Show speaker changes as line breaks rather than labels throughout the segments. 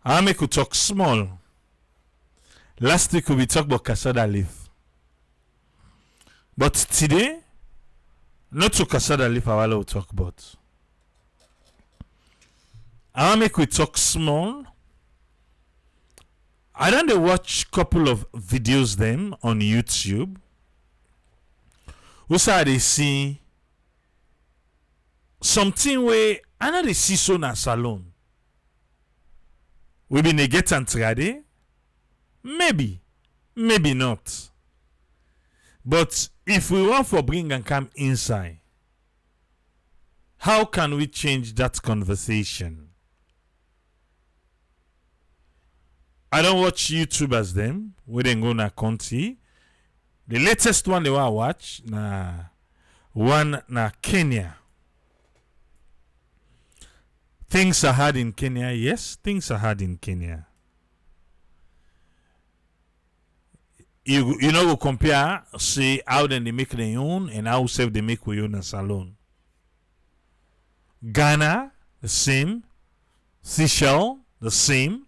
I make you talk small. Last week we talked about cassava leaf. But today, not to cassava leaf, I will talk about. I want make we talk small. I don't watch couple of videos them on YouTube. Also, they see something where I know they see so na salon. We been get and trade. Maybe not. But if we want for bring and come inside, how can we change that conversation? I don't watch YouTubers them. We then go na country. The latest one they want to watch na Kenya. Things are hard in Kenya. Yes, things are hard in Kenya. You know, we compare, say, how then they make their own and how self they make with own salon. Ghana, the same. Seychelles, the same.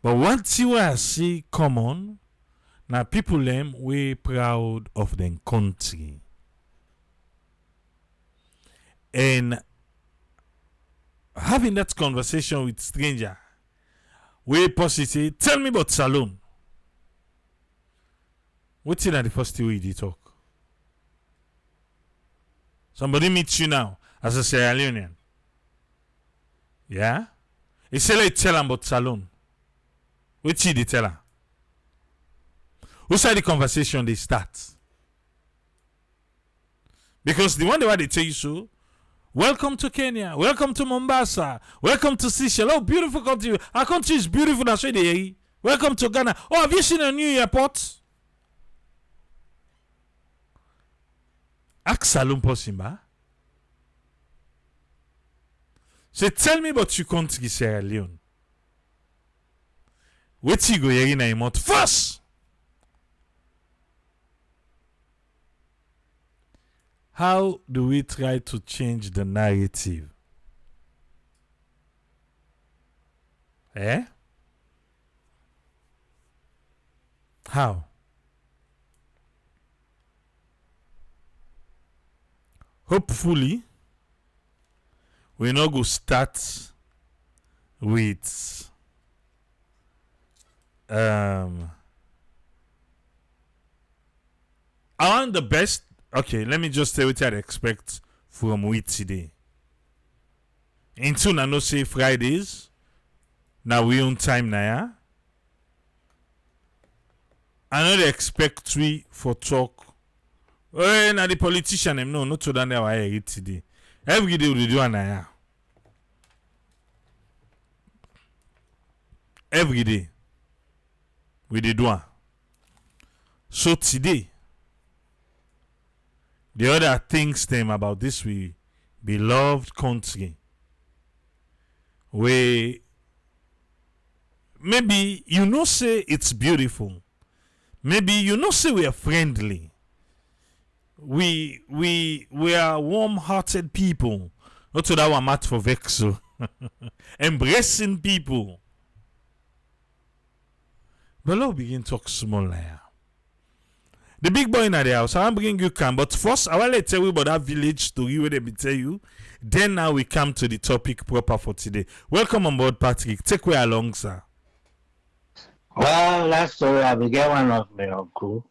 But what you I see common, now people them we proud of their country. And having that conversation with stranger, we positive, tell me about salon. What's in the first way you talk? Somebody meets you now as a Sierra Leonean. Yeah? He say like tell him about salon. What's he tell her? Who said the conversation they start? Because the one they tell you so, welcome to Kenya, welcome to Mombasa, welcome to Seychelles. Oh, beautiful country. Our country is beautiful, that's why they welcome to Ghana. Oh, have you seen a new airport? Ask Salon Posimba. So tell me about your country, Sierra Leone. What you go here in a month first? How do we try to change the narrative? How? Hopefully, we not go start with I want the best. Okay, let me just say what I expect from we today. Until I know say Fridays, now we on time now. Yeah? I don't expect we for talk. Oh, now the politician them no, not to that I hear today. Every day we do an aya. Every day we did one. So today, the other things them about this we beloved country, where maybe you know say it's beautiful, maybe you know say we are friendly. We are warm-hearted people. Not to that one mat for vexo. Embracing people. But let's begin to talk small now. The big boy in the house, I want to bring you can. But first, I want to tell you about that village story where they be tell you. Then now we come to the topic proper for today. Welcome on board, Patrick. Take way along, sir.
Well, last story I began one of my uncle.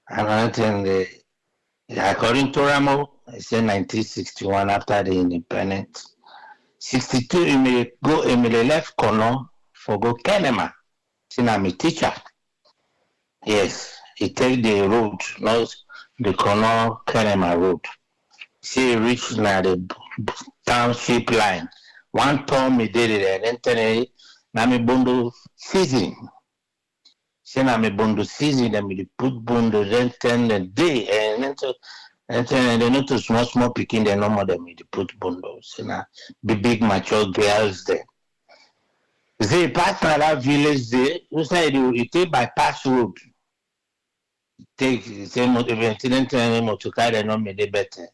And I think according to Ramo, I said 1961 after the independence. 62, he may left Kono for go Kenema. Since I'm a teacher. Yes, he take the road, not the Kono Kenema road. See, he reached now the township line. One time he did it, and then Nami Bondo season. See, Nami Bondo season, and we put Bondo then 10 a day, and then they not too small picking, they no more than me. They put Bondos, the big mature girls there. They pass by that village there, you say you take bypass road. Take the same motivation to carry no me they better.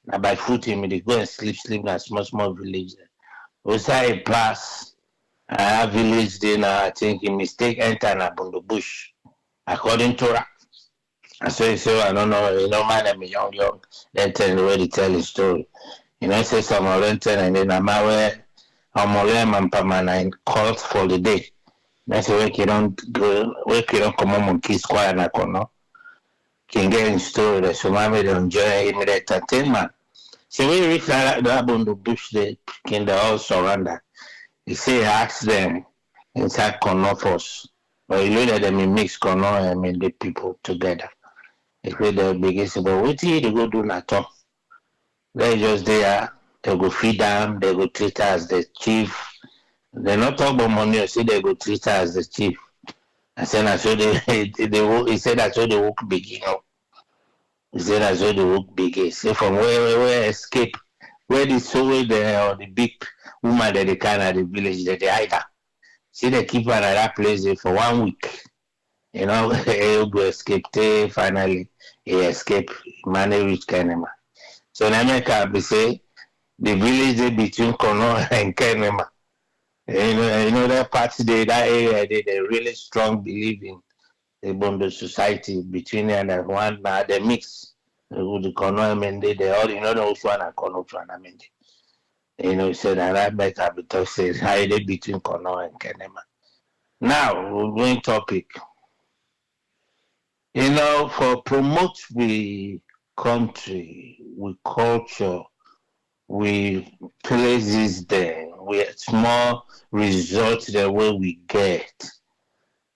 Now by foot him they go and sleep in a small village there. You say pass I have village there now. I think he mistake enter na Bondo Bush, according to her. I say so. I don't know. My name is young. Then tell the way to tell the story. Say some rented and then I'm aware. I'm aware man called for the day. That's where you don't go. Where you don't come home and kiss quiet na kono. Can get in story. So mommy don't enjoy immediate entertainment. So when you reach that Bondo Bush, they can they all surrender. He say ask them inside kono first. But you know that they mix kono and the people together. They say the biggest, but what they go do na talk. They just there, they go feed them, they go treat her as the chief. They not talk about money, say they go treat her as the chief. I said that's so he said that's so they work big, He said that's so they work big. He said from where escape, where the soul the or the big woman that they can at the village that they hide her. See they keep her at that place for 1 week. He go escape. Finally, he escape. Money reach Kenema. So in America, we say the village is between Kono and Kenema. That part that area, they really strong believe in the Bondo society between them and one now they mix. The Kono and they all those one and Kono and so that America because says how they between Kono and Kenema. Now we're going topic. For promote we country, we culture, we places there, we small results the way we get.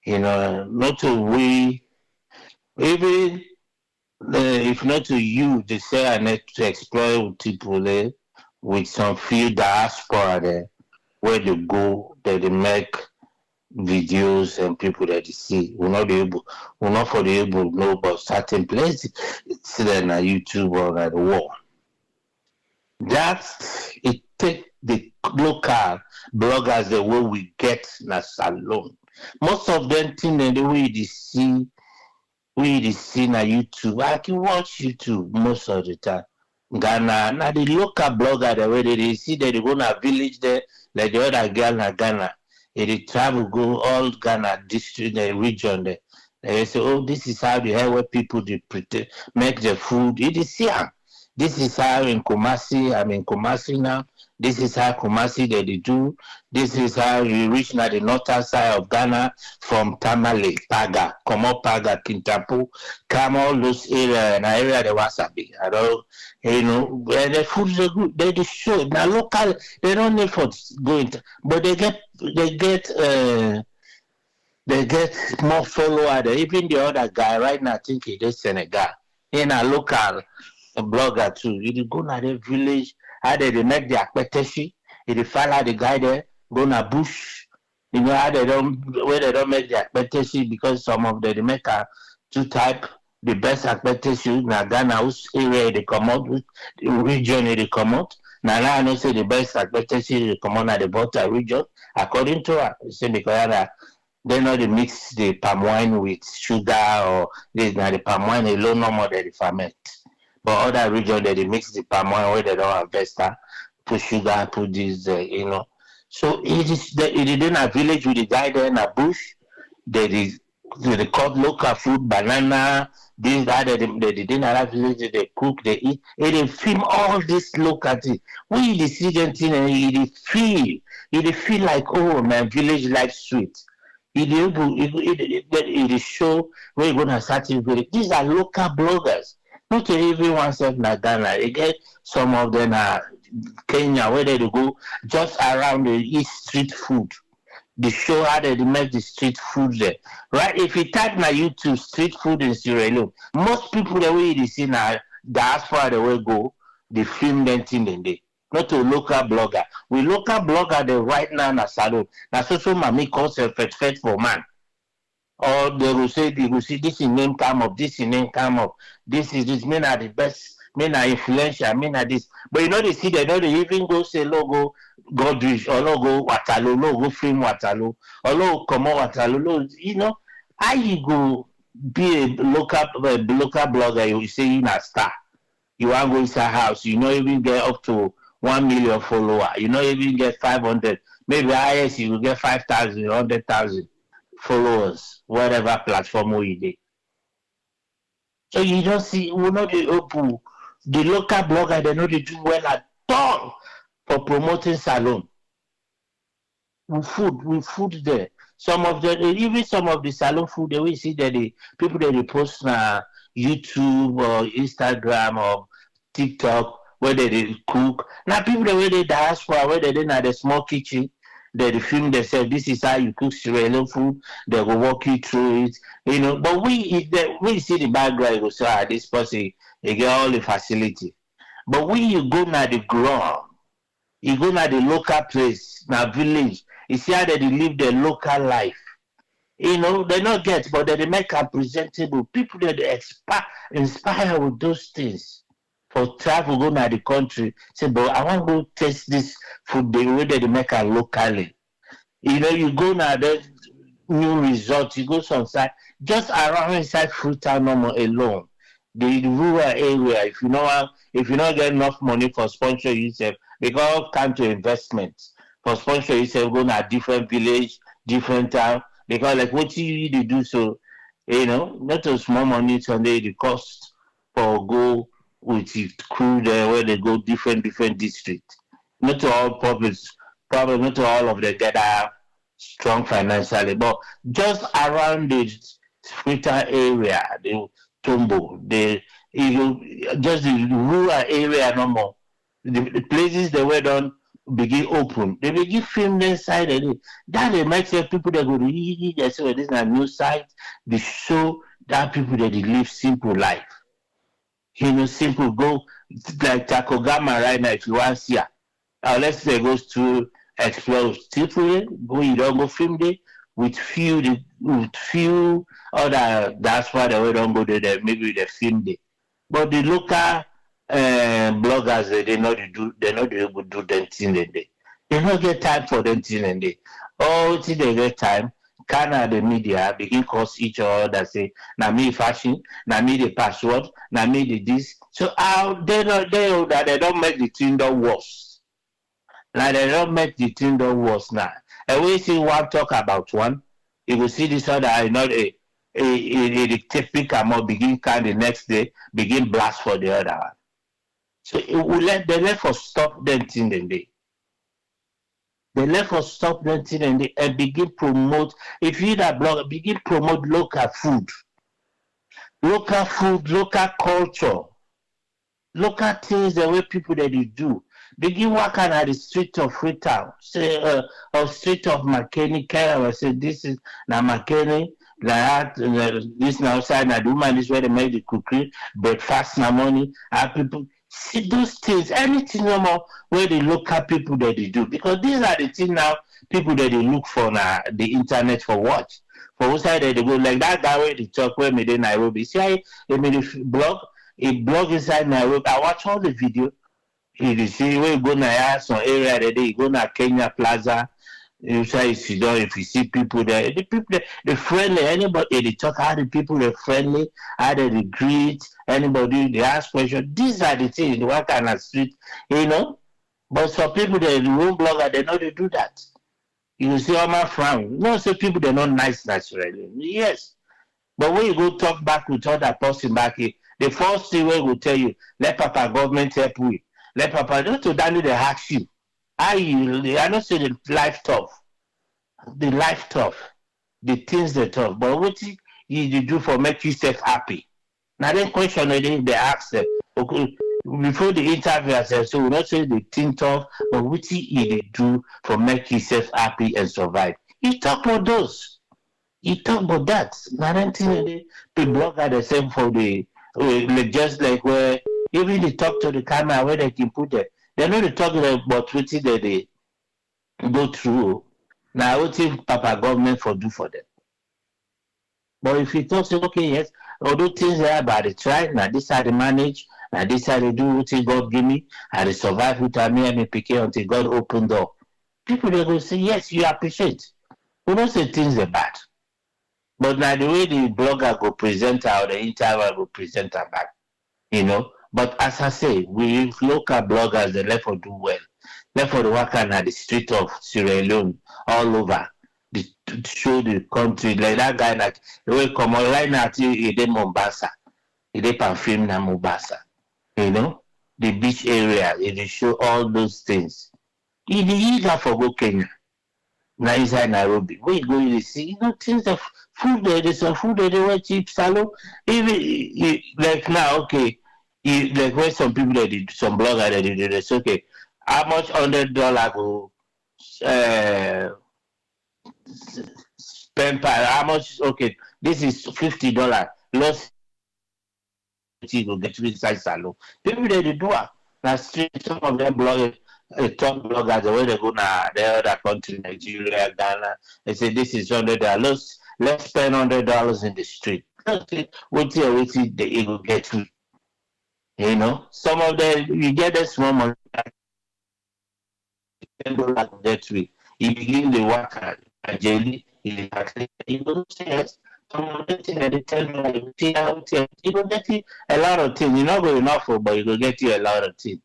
Not to we even if not to you, they say I need to explore people there with some few diaspora there where they go, that they make videos and people that you see will not for the able to know about certain places. See that on YouTube or at the wall. That it take the local bloggers the way we get na salon. Most of them think that the way they see na YouTube. I can watch YouTube most of the time. Ghana, now the local blogger the way they see that they go na village there, like the other girl na Ghana. They travel, go all Ghana district, the region there. They say, oh, this is how where people make the food. It is here. This is how in Kumasi, I'm in Kumasi now. This is how Kumasi they do. This is how you reach now the northern side of Ghana from Tamale, Paga, Komo Paga, Kintapu, come all those area and area the Wasabi. And the food is good. They show now local. They don't need for going, but they get more follower. Even the other guy right now, I think he is Senegal. In a local blogger too. You go to the village, how they make the akpeteshi, you follow the guy there, go to bush. How they don't make the akpeteshi because some of them they make a two type. The best akpeteshi na Ghana, which area they come out, which region they come out. Now I know say the best akpeteshi they come out at the Volta region. According to her, say because they know they mix the palm wine with sugar or this now the palm wine alone no more than the ferment. But other region they mix the palm wine where they don't harvest put sugar, put this, So it didn't a village with the guy there in a bush. They cut local food, banana, this, that, they didn't have village, they cook, they eat. And they film all this local thing. When you see them thing, you feel like, oh, my village life sweet. It show where you're going to start in village. These are local bloggers. Not everyone said na Ghana. They get some of them are Kenya where they go just around the eat street food. They show how they make the street food there. Right? If you type na YouTube street food in Sierra Leone, most people the way they see na diaspora the way go, they film them thing in there. Not a local blogger. We local blogger they right now na salon. Na so mami call self-fed for man. Or they will say this is name come up, this is name come up, this is this, men are the best, men are influential, men are this. But they see they even go say logo Godrich or logo Waterloo, logo film Waterloo, or logo come on Waterloo, how you go be a local blogger, you say you're a star. You want to go inside house, even get up to 1 million followers, even get 500. maybe highest you will get 5,000, 100,000 followers, whatever platform we did. So you don't see, we know the open, the local blogger, they know they do well at all for promoting salon. With food there. Some of the even some of the salon food they will see that the people that they post na YouTube or Instagram or TikTok where they cook. Now people the way they diaspora where they na the small kitchen, they film themselves. This is how you cook Sierra Leone food. They will walk you through it, you know. But we see the background, you say, this person they get all the facility. But when you go na the ground, you go na the local place, na village, you see how they live their local life. You know, they not get, but they make them presentable. People that they inspire with those things. For travel, go na the country, say, but I want to go taste this food the way that they make it locally. You know, you go na the new resort, you go some side, just around inside Freetown alone. The rural area, if you know, if you not get enough money for sponsor yourself, because come to investment for sponsor yourself, go to a different village, different town, because like what you need to do, so you know, not a small money Sunday the cost for go with the crew there where they go different districts. Not to all province, probably not to all of them get strong financially, but just around the Freetown area, the Tombo, just the rural area no more. The places they were done begin open. They begin film inside and that they might say people that go to they say well, this is a new site. They show that people that they live simple life. You know, simple go like Takogama right now if you want to see her. Let's say goes to explore Tripoli, go you don't go film there with few other that's why they don't go there, maybe they film there. But the local bloggers they know they able to do them thing in there. They don't get time for them thing in there. Oh, till they get time, can the media begin cause each other say, na me fashion, na me the password, na me the this. So how they don't make the thing the worse. Like they don't make the thing the worse now. And we see one talk about one, you will see this other, I know a typical more begin kind the next day, begin blast for the other one. So it will they let for stop them thing then they let for stop them thing and begin promote. If you that blog, begin promote local food, local culture, local things the way people that they do. Begin working at the street of Freetown, say or street of McKinney, Canada. Say this is now McKinney, like that. This now outside now the woman is where they make the cookery, breakfast now money. People see those things, anything no more where the local people that they do, because these are the things now people that they look for now the internet for watch. For outside they go like that guy where they talk where made in Nairobi. See, I made a blog inside Nairobi. I watch all the video. You see, when you go to some area that you go to Kenya Plaza, you say if you see people there, the people they're friendly. Anybody they talk how the people they're friendly, how they greet anybody, they ask questions. These are the things they work on the street, you know. But some people they the room blogger, they know they do that. You see all my frown. No, say people they're not nice naturally. Yes. But when you go talk back with other person back here, the first thing we will tell you, let Papa government help you. Let Papa not to Danny they ask you. I don't say the life tough. The life tough. The things they tough. But what you do for make yourself happy? Now then question they ask them, okay, before the interview I said, so we not say the thing tough, but what you do for make yourself happy and survive. You talk about those. You talk about that. Now then thing the blogger the same for the just like where even they talk to the camera where they can put it. They're not talking about what they go through. Now what if Papa government for do for them? But if you talk say okay, yes, all those things there about it, right? Now this how they manage, now this how they do what God give me, and they survive with me and me pick until God open door. People they go say, yes, you appreciate. We don't say things are bad. But now the way the blogger go present or the interviewer go present back, you know. But as I say, we local bloggers they left for do well. left for the worker na the street of Sierra Leone all over. To show the country like that guy like the way come on right now till he dey Mombasa, he dey perfume na Mombasa. You know, the beach area, it dey show all those things. He dey use that for go Kenya. Now inside Nairobi. Where you go, you see, things of food there, there's some food there, they were cheap, salon. Even like now, okay, like when some people that did some blogger that did this, okay, how much $100 go spend per how much okay, this is $50. Lost you go get inside salon. People that they do now street some of them bloggers top bloggers the way they go now the other country, Nigeria, Ghana, they say this is $100. Let's spend $100 in the street. Wait the ego get to. Some of them you get a small money $10 that week. You begin the work at jelly, you don't say yes. Some of the things that they tell me like you go get you a lot of things. You're not going enough for but you go get you a lot of things.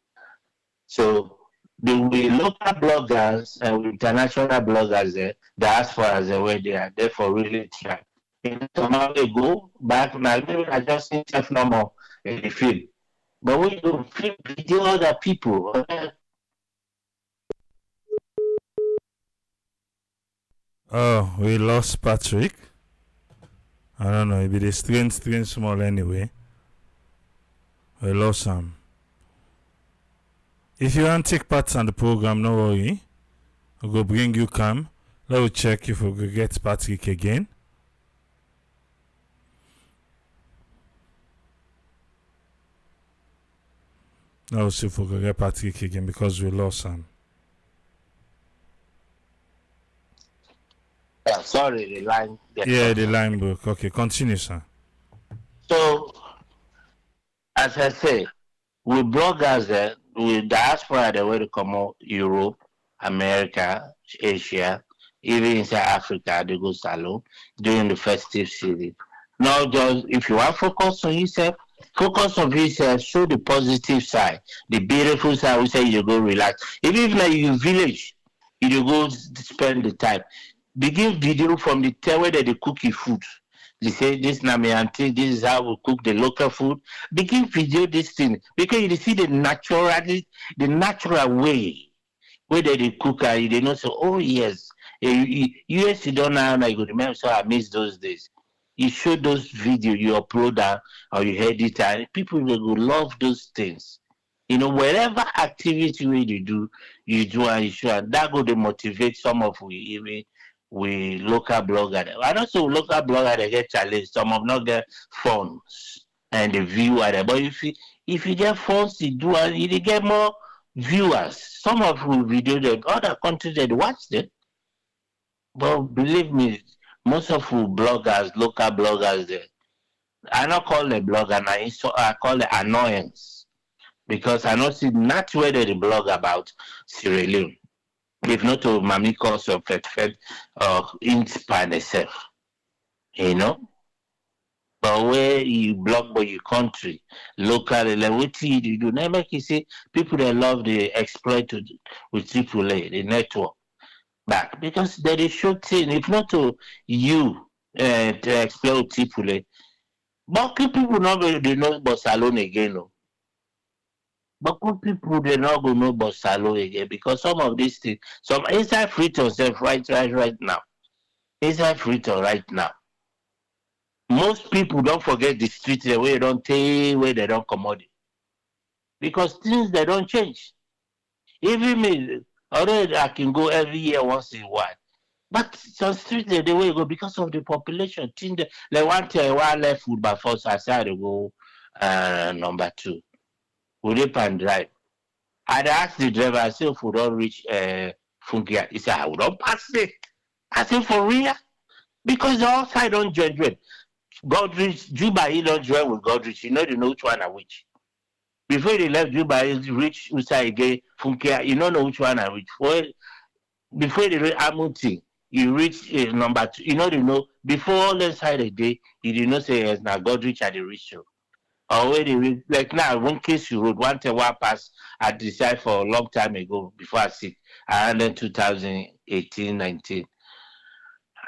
So the local bloggers and international bloggers there, diasporas where they are there for really try. Somehow they go back now, maybe I just need self normal in the field. But when you flip video other people,
Oh, we lost Patrick. I don't know, maybe the screen small anyway. We lost him. If you want to take part on the program, no worry. We'll go bring you come. Let's check if we could get Patrick again. Now see if we could get Patrick again because we lost him.
Sorry, the line.
Yeah, the line broke. Okay, continue, sir.
So, as I say, with bloggers there, with diaspora, the way to come out, Europe, America, Asia, even inside Africa, they go salon during the festive season. Not just if you want to focus on yourself, show the positive side, the beautiful side. We say you go relax. Even if like you village, you go spend the time. Begin video from the tell where they cook your food. They say this na my auntie, this is how we cook the local food. Begin video this thing because you see the natural way where they cook and they know so oh yes. You don't know I go remember so I miss those days. You show those video, you upload that or you edit and people will love those things. Wherever activity you do and you show and that go to motivate some of we local blogger. I don't say local blogger they get challenged. Some of not get funds and the viewer there. But if you get funds to do and you get more viewers. Some of who video them other countries they watch them. But believe me, most of who bloggers, local bloggers there, I not call them blogger now, so I call it annoyance. Because I not see not where they blog about Sierra Leone. If not to Mami cause of fed inspire themselves. But where you blog by your country, locally, like what you do, now make you see people that love the exploit with AAA, the network back. Because they show thing, if not to you to exploit AAA, but people not going to know about Salon again. No. But good people they not go know about Salo again because some of these things, some inside Freetown self right now. Inside Freetown right now. Most people don't forget the street the way they don't take where they don't commodity. Because things they don't change. Even me, already I can go every year once in a while. But some streets the way you go because of the population. Like one time I left food by force, I said to go number 2. Udip and drive. I'd asked the driver, I said, if we don't reach Funkia, he said, I would not pass it. I said, for real? Because the outside don't join. Godrich, Juba, he don't join with Godrich. They know which one are which. Before they left Juba, he reached Usai again, Funkia, you don't know which one are which. Before they reach Amuti, you reach number 2. They know, before all the side a day, you did not say, yes, now Godrich had the reach you. Already, like now, one case you wrote, one time I pass, I decided for a long time ago, before I sick, around then 2018, 19.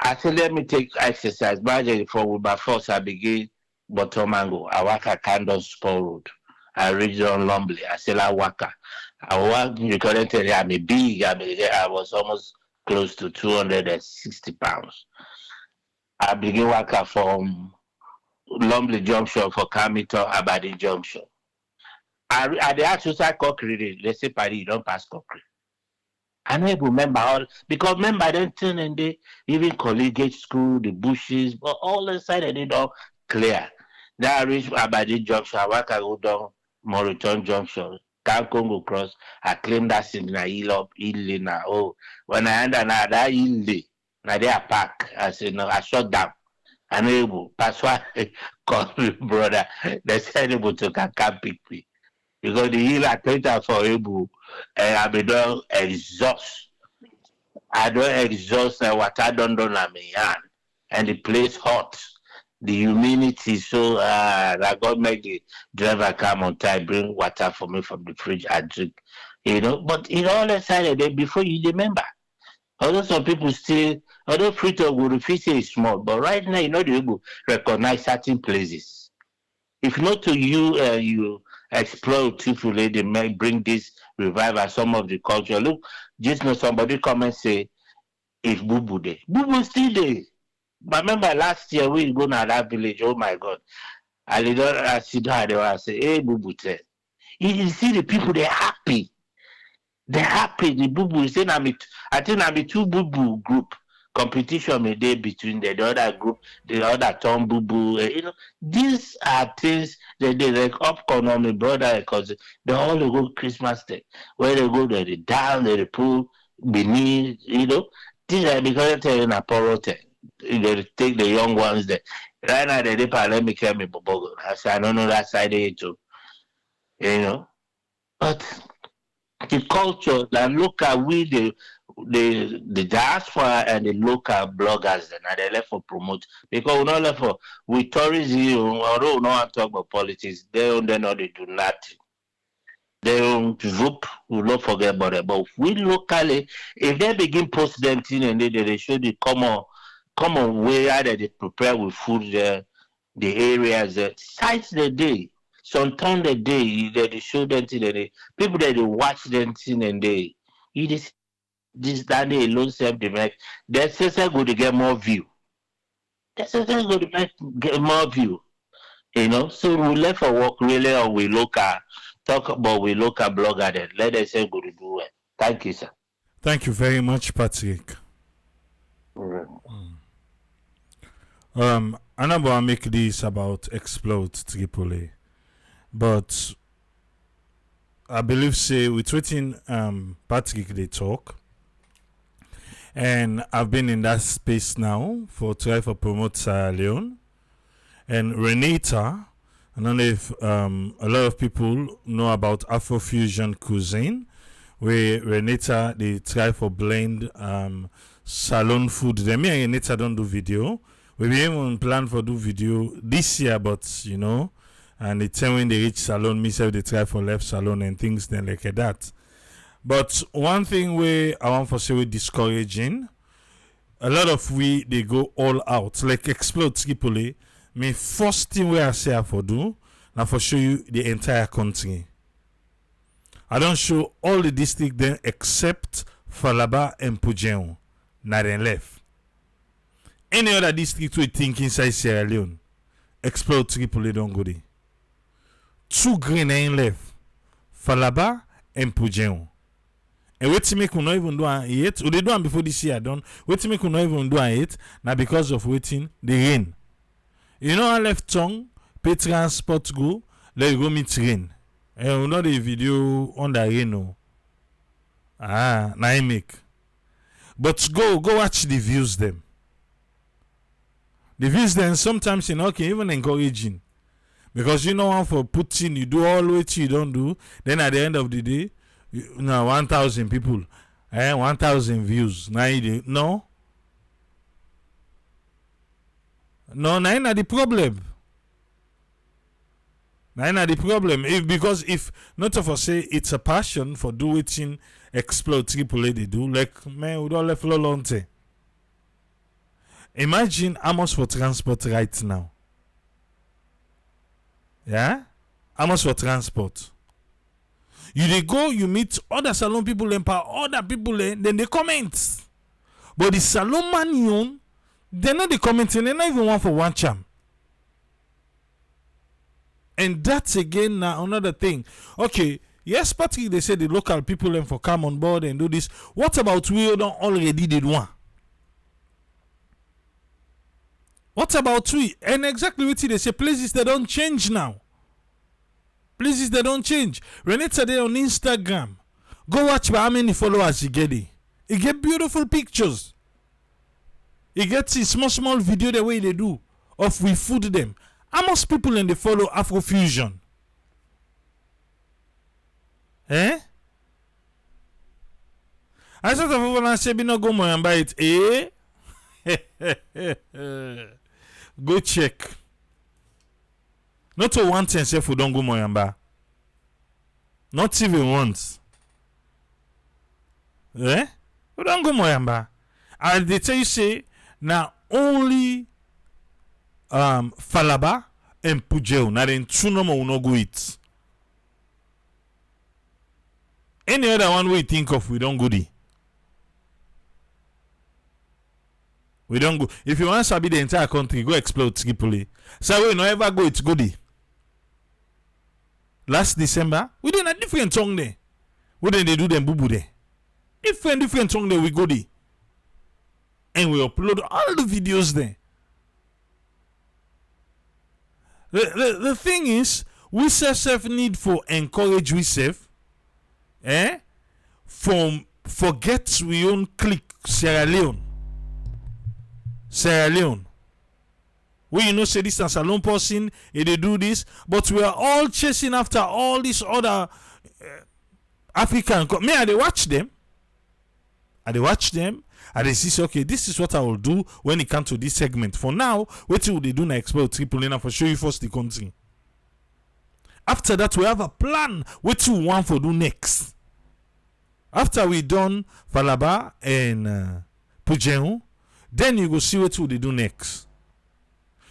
I said, let me take exercise. But for with my first, I begin bottom angle. I walk a candle spur road. I reached on Lumley. I said, I walk. I walk, you couldn't tell you, I'm a big, I was almost close to 260 pounds. I begin walking from Lumley Junction for Camito Abadi Junction. I dey ask you say Cochrane, they say Paris, you don't pass Cochrane. I don't even remember all because remember then turn and they even collegiate school, the bushes, but all inside they don't clear. Then I reach Abadi Junction, I walk I go down Moriton Junction, can't Congo cross, I claim that signal hill up, hill now. Oh, when I enter now that hill now they are park. I say no, I shut down. Unable. That's why I call me brother. They said able to can pick me. Because the healer take for able and I be done exhaust. I don't exhaust what I don't do na me hand. And the place hot. The humidity so that God make the driver come on time, bring water for me from the fridge I drink. But in all the side of day before you remember. Although some people still, although free to go to say is small, but right now you're not able to recognize certain places. If not to you, you explore truthfully, they may bring this revival, some of the culture. Look, just know somebody come and say, if Boo Boo there. Boo Boo still there. But remember last year we go to that village, oh my God. I sit down there and say, hey, Boo Boo there. You see the people, they're happy. They're happy. The boo boo say I think I'm a two boo boo group competition a day between the other group, the other Tom boo boo. These are things that they like upcoming on my brother because they all go Christmas Day where they go there, they down, they pull beneath, These are because they tell you na porote. They take the young ones there. Right now they let me carry me bobogo. I say I don't know that side of it too. But the culture, the local the diaspora and the local bloggers then they left for promote because we not left for with tourism, although we don't talk about politics, they know they do nothing. They don't vote, we not forget about it. But we locally, if they begin post them thing and they show the common way that they prepare with food there, the areas sites the day. Sometimes the day they show them thing and people that they watch them thing and this that they alone self they make that says go to get more view. That says go to get more view. So we left for work really or we local talk about we local blogger then let us say go to do it. Thank you, sir.
Thank you very much, Patrick. I'm not going to make this about Explode Tripoli, but I believe say with waiting Patrick they talk, and I've been in that space now for try for promote Sierra Leone and Renata. I don't know if a lot of people know about Afrofusion cuisine, where Renata they try for blend salon food. Then me and Renata don't do video. We even plan for do video this year, but and the time when they reach salon, myself they try for left salon and things then like that. But one thing where I want for say we discouraging, a lot of they go all out like Explode Tripoli. Me first thing where I say I for do now for show you the entire country. I don't show all the district then except Falaba and Pujeon. Now then left. Any other district we think inside Sierra Leone, Explode Tripoli don't go there. Two green ain't left. Falaba and Pujeon. And wait to make you not even do it yet. Or they do it before this year done. Wait to make you not even do it yet. Now because of waiting the rain. I left tongue, pay transport go, let go meet rain. And we know the video on the rain. No. Now I make. But go watch the views them. The views then sometimes even encouraging. Because for putting you do all what you don't do, then at the end of the day, 1,000 people, 1,000 views. Now you no. No, now the problem. Now the problem, because if not of us say it's a passion for doing explode triple they do, like man, we don't left long time. Imagine how much for transport right now. Yeah? How much for transport? You go, you meet other salon people and other people, then they comment. But the salon man, they're not the commenting, they're not even one for one charm. And that's again now another thing. Okay, yes, Patrick, they say the local people and for come on board and do this. What about we don't already did one? What about we? And exactly what they say, places that don't change now. Places that don't change. Renee today on Instagram. Go watch how many followers he get it. He get beautiful pictures. He gets a small video the way they do of we food them. How much people in the follow Afrofusion? Eh? I thought of when I say be no go more and buy it. Eh? Go check. Not to one thing if we don't go more and buy. Not even once. Eh? We don't go more and buy. And they tell you say now only Falaba and Pujeo. Now then two number will not go it. Any other one we think of, we don't go there. We don't go. If you want to be the entire country, go explode Tripoli. So we no ever go, it's goody. Last December, we did a different song there. We didn't do them boo boo there. Different song there, we go there. And we upload all the videos there. The thing is, we self need for encourage we self. Forget we own click Sierra Leone. We say this as a lone person, they do this, but we are all chasing after all these other African. Me, I they watch them. I they see, okay, this is what I will do when it comes to this segment. For now, what will they do na explore triple lane for show you first the country. After that, we have a plan. What you want for do next? After we done Falaba and Pujeo, then you go see what will they do next.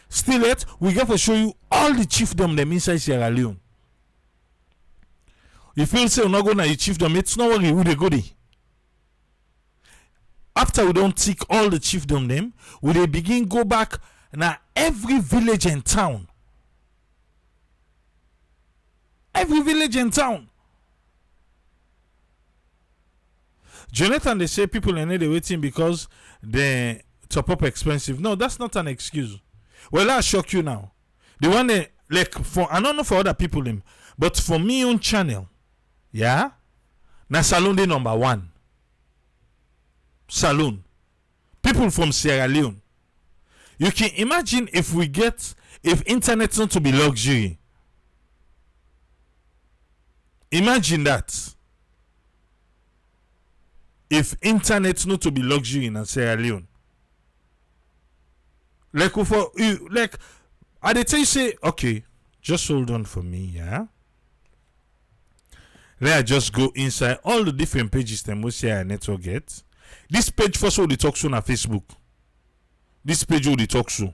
Still yet, we got to show you all the chiefdom them inside Sierra Leone. If you say we're not going to chiefdom, it's not worry who they go there. After we don't tick all the chiefdom them, we they begin go back now every village and town. Every village and town. Jonathan, they say people are not waiting because they top up expensive. No, that's not an excuse. Well, I'll shock you now. The one that, like, for, I don't know for other people, but for me on channel, yeah, na Salon de number 1. Salon. People from Sierra Leone. You can imagine if internet's not to be luxury. Imagine that. If internet's not to be luxury in Sierra Leone. Like for you, like I they tell you say, okay, just hold on for me, yeah. Let I just go inside all the different pages that most Sierra network get. This page first will the talk show na Facebook. This page will the talk show.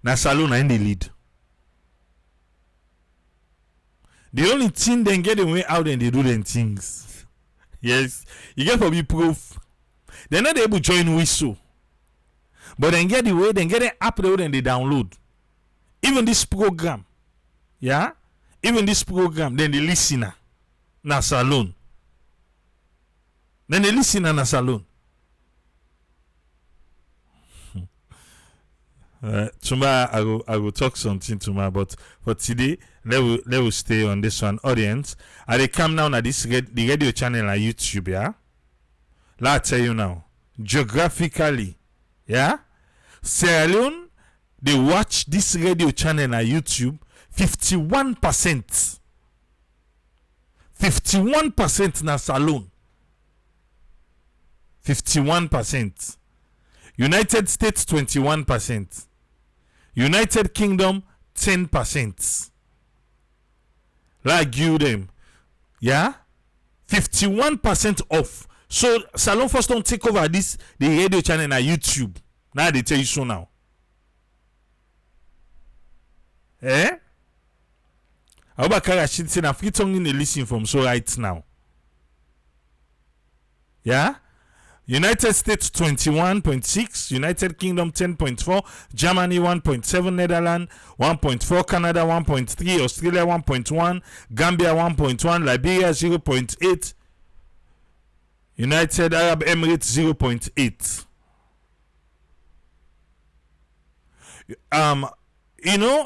Na Salon in the lead. The only thing they get away out and they do them things. Yes, you get for me proof. They're not able to join Whistle. But then get the way, then get an app the way and they download. Even this program. Yeah? Even this program, then the listener. Na Salon. Then the listener na Salon. Tomorrow I will talk something tomorrow, but for today, let we stay on this one. Audience, I they come now at this the radio channel on YouTube, yeah? Let I tell you now. Geographically, yeah? Sierra Leone, they watch this radio channel on YouTube 51%. 51% na Salon. 51%. United States 21%. United Kingdom 10%. Like you them. Yeah? 51% off. So Salon first don't take over the radio channel and YouTube. Now they tell you so now. Eh? Abubakar Rashid said I'm free tongue in the listen from so right now. Yeah? United States 21.6, United Kingdom 10.4, Germany 1.7, Netherlands 1.4, Canada 1.3, Australia 1.1, Gambia 1.1, Liberia 0.8, United Arab Emirates 0.8.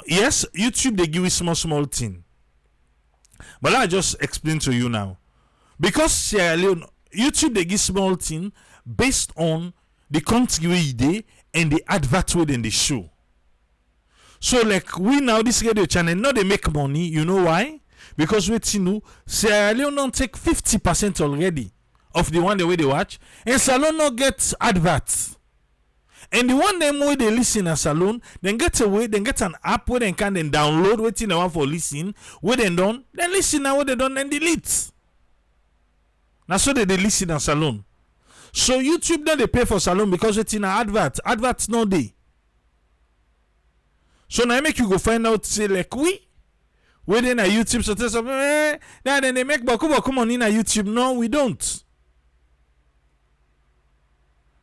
Yes, YouTube they give you small thing. But I just explain to you now. Because Sierra Leone, YouTube they give small thing based on the country where they and the advert where they show. So like we now this radio channel, now they make money. You know why? Because Sierra Leone don't take 50% already of the one the way they watch, and Salon not get adverts. And the one them way they listen at Salon, then get an app where they can then download waiting the one for listen, where they done, then listen now where they done, then delete. Now so they listen at Salon. So YouTube then they pay for Salon because it's in an advert. Adverts no day. So now I make you go find out say like we then at YouTube so tell some then they make baku money na YouTube. No, we don't.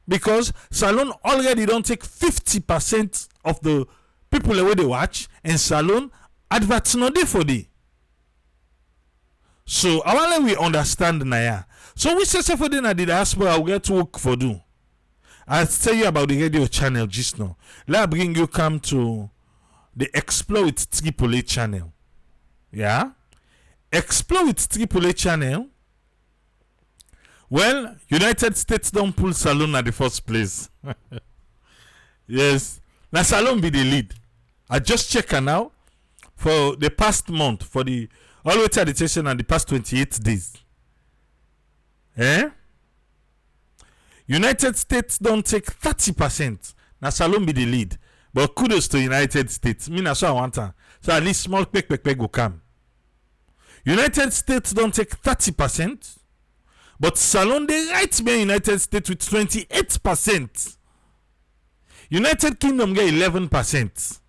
Because Salon already don't take 50% of the people the way they watch, and Salon adverts no day for day. So I want we understand now. So we say for the diaspora we get to work for do. I'll tell you about the radio channel just now. Let me bring you come to the Exploit AAA channel. Yeah? Exploit AAA channel. Well, United States don't pull Salon at the first place. Yes. Now Salon be the lead. I just check her now for the past month, for the always meditation and the past 28 days. United States don't take 30%. Now Salon be the lead. But kudos to United States. Me na so I want her. So at least small quick go come. United States don't take 30%. But Salon they right me United States with 28%. United Kingdom get 11%.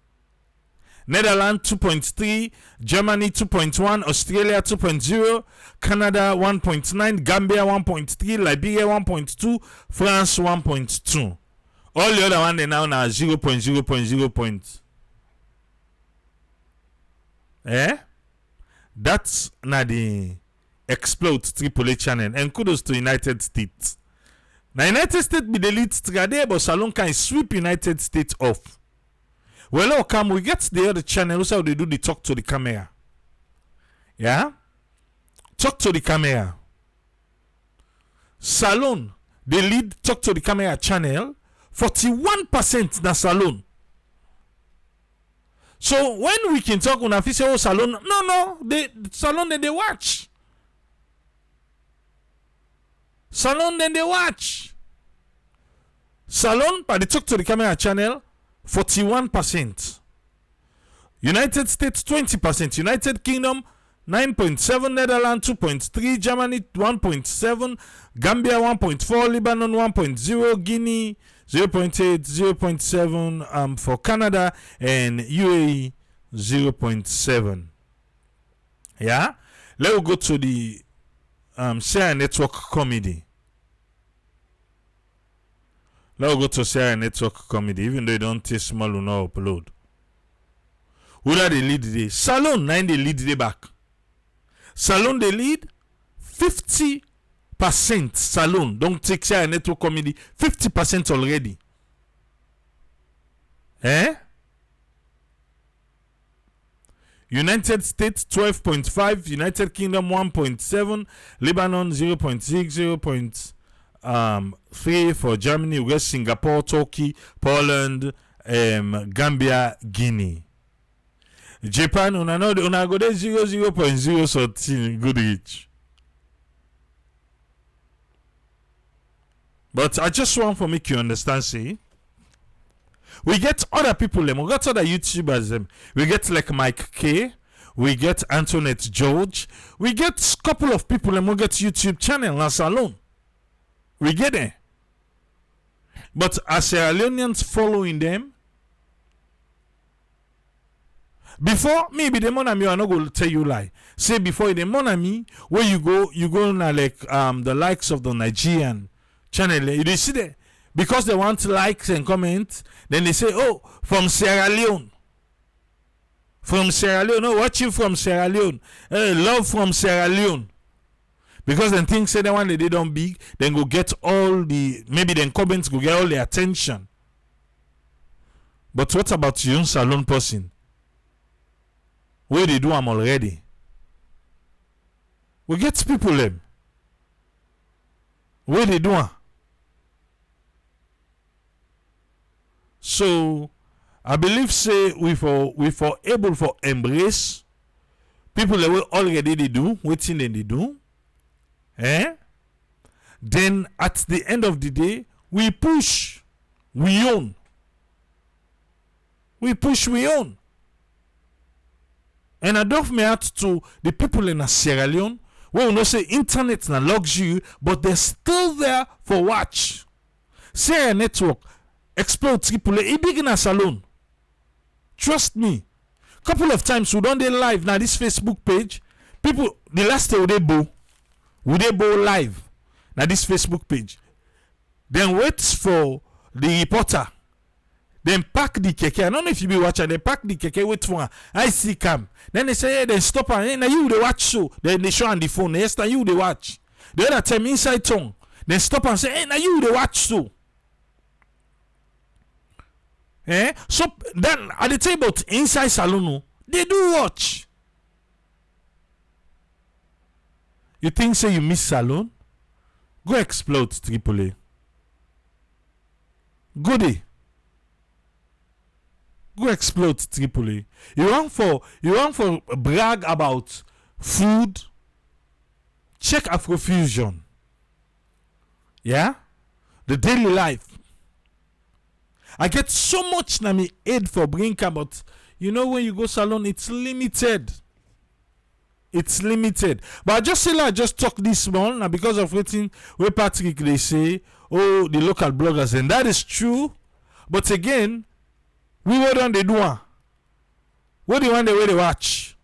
Netherlands 2.3, Germany 2.1, Australia 2.0, Canada 1.9, Gambia 1.3, Liberia 1.2, France 1.2. All the other one they now 0.0.0. That's not the Explode AAA channel, and kudos to United States. Now United States be the lead today, but Salon can sweep United States off. Well, come we get the other channel. How they do the talk to the camera. Yeah, talk to the camera. Salon the lead talk to the camera channel. 41% na Salon. So when we can talk on official Salon, no, Salon then they watch. Salon then they watch. Salon, but they talk to the camera channel, 41%. United States, 20%. United Kingdom, 9.7. Netherlands, 2.3. Germany, 1.7. Gambia, 1.4. Lebanon, 1.0. Guinea, 0.8. 0.7 for Canada. And UAE, 0.7. Yeah? Let's go to the Share Network Comedy. Let's go to Share Network Comedy, even though you don't take small or no upload. Who are the lead today? Salon 9 the lead the back. Salon the lead 50%. Salon don't take Share Network Comedy 50% already. United States 12.5, United Kingdom 1.7, Lebanon 0.6, 0.3 for Germany, West Singapore, Turkey, Poland, Gambia, Guinea. Japan, una go there 0.0 something good reach. But I just want to make you understand, see. We get other people, we get other YouTubers, we get like Mike K, We get Antoinette George. We get a couple of people and we get YouTube channel and salon. We get there. But as Sierra Leoneans following them, before maybe the monami, I'm not going to tell you lie. Say before the monami, where you go now like the likes of the Nigerian channel. You see that because they want likes and comments, then they say, oh, from Sierra Leone. From Sierra Leone, no, watching from Sierra Leone. Love from Sierra Leone. Because then things say that one they don't big, then go get all the, maybe then comments go get all the attention. But what about your own salon person? Where they do them already? We get people them. Where they do them? So I believe say we for able for embrace people that will already they do, waiting they do. Then at the end of the day, we push, we own. We push, we own. And I don't me out to the people in Sierra Leone, we will not say internet na luxury, but they're still there for watch. Sierra Network, Explode AAA, big in a salon. Trust me. Couple of times we done they live now this Facebook page. People the last day they bow live now this Facebook page. Then wait for the reporter. Then pack the keke. I don't know if you be watching. They pack the keke, wait for her. I see cam. Then they say, hey, then stop her. Hey, now you they watch show. Then they show on the phone. Yes, now you they watch. The other time inside tongue. Then stop and say, hey, now you they watch show. So then at the table inside salon, they do watch. You think say you miss salon? Go explode AAA. Go there. Go explode AAA. You want for brag about food? Check Afrofusion. Yeah? The daily life. I get so much na me aid for Brinka, but you know when you go salon, it's limited. It's limited. But I just say like just talk this small now because of waiting where Patrick they say, oh, the local bloggers, and that is true. But again, we what on they do? What do you want the way they watch?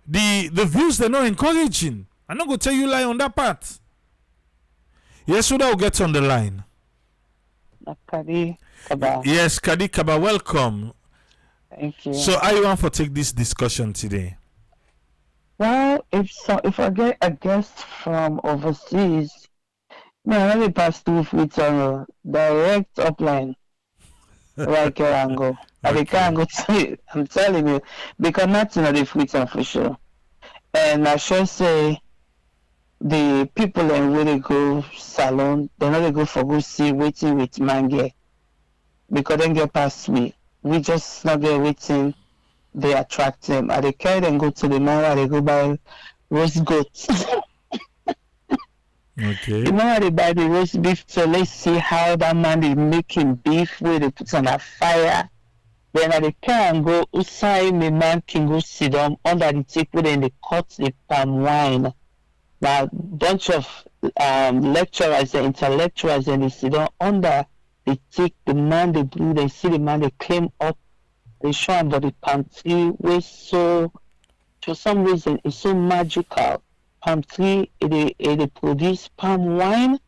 The views they're not encouraging. I'm not gonna tell you lie on that part. Yes, so that will get on the line.
Kadi Kaba.
Yes, Kadi Kaba, welcome.
Thank you.
So I want to take this discussion today.
Well, if I get a guest from overseas, man, let me pass through with a direct upline. Right here and go. I can't go to it. I'm telling you, because nothing of the fruits for sure. And I should say the people in where they go salon, they know they go for go see waiting with mange. Because then get past me. We just not get waiting, they attract them. And they carry them go to the man where they go buy roast goats.
Okay.
You know how they buy the roast beef, so let's see how that man is making beef where they put on a fire. Then they can go outside, the man can go sit down under the table and they cut the palm wine. Now, bunch of lecturers and intellectuals and they sit down under the take the man they blew, they see the man they climb up, they show under the palm tree, where so for some reason it's so magical. Palm tree, it produce palm wine,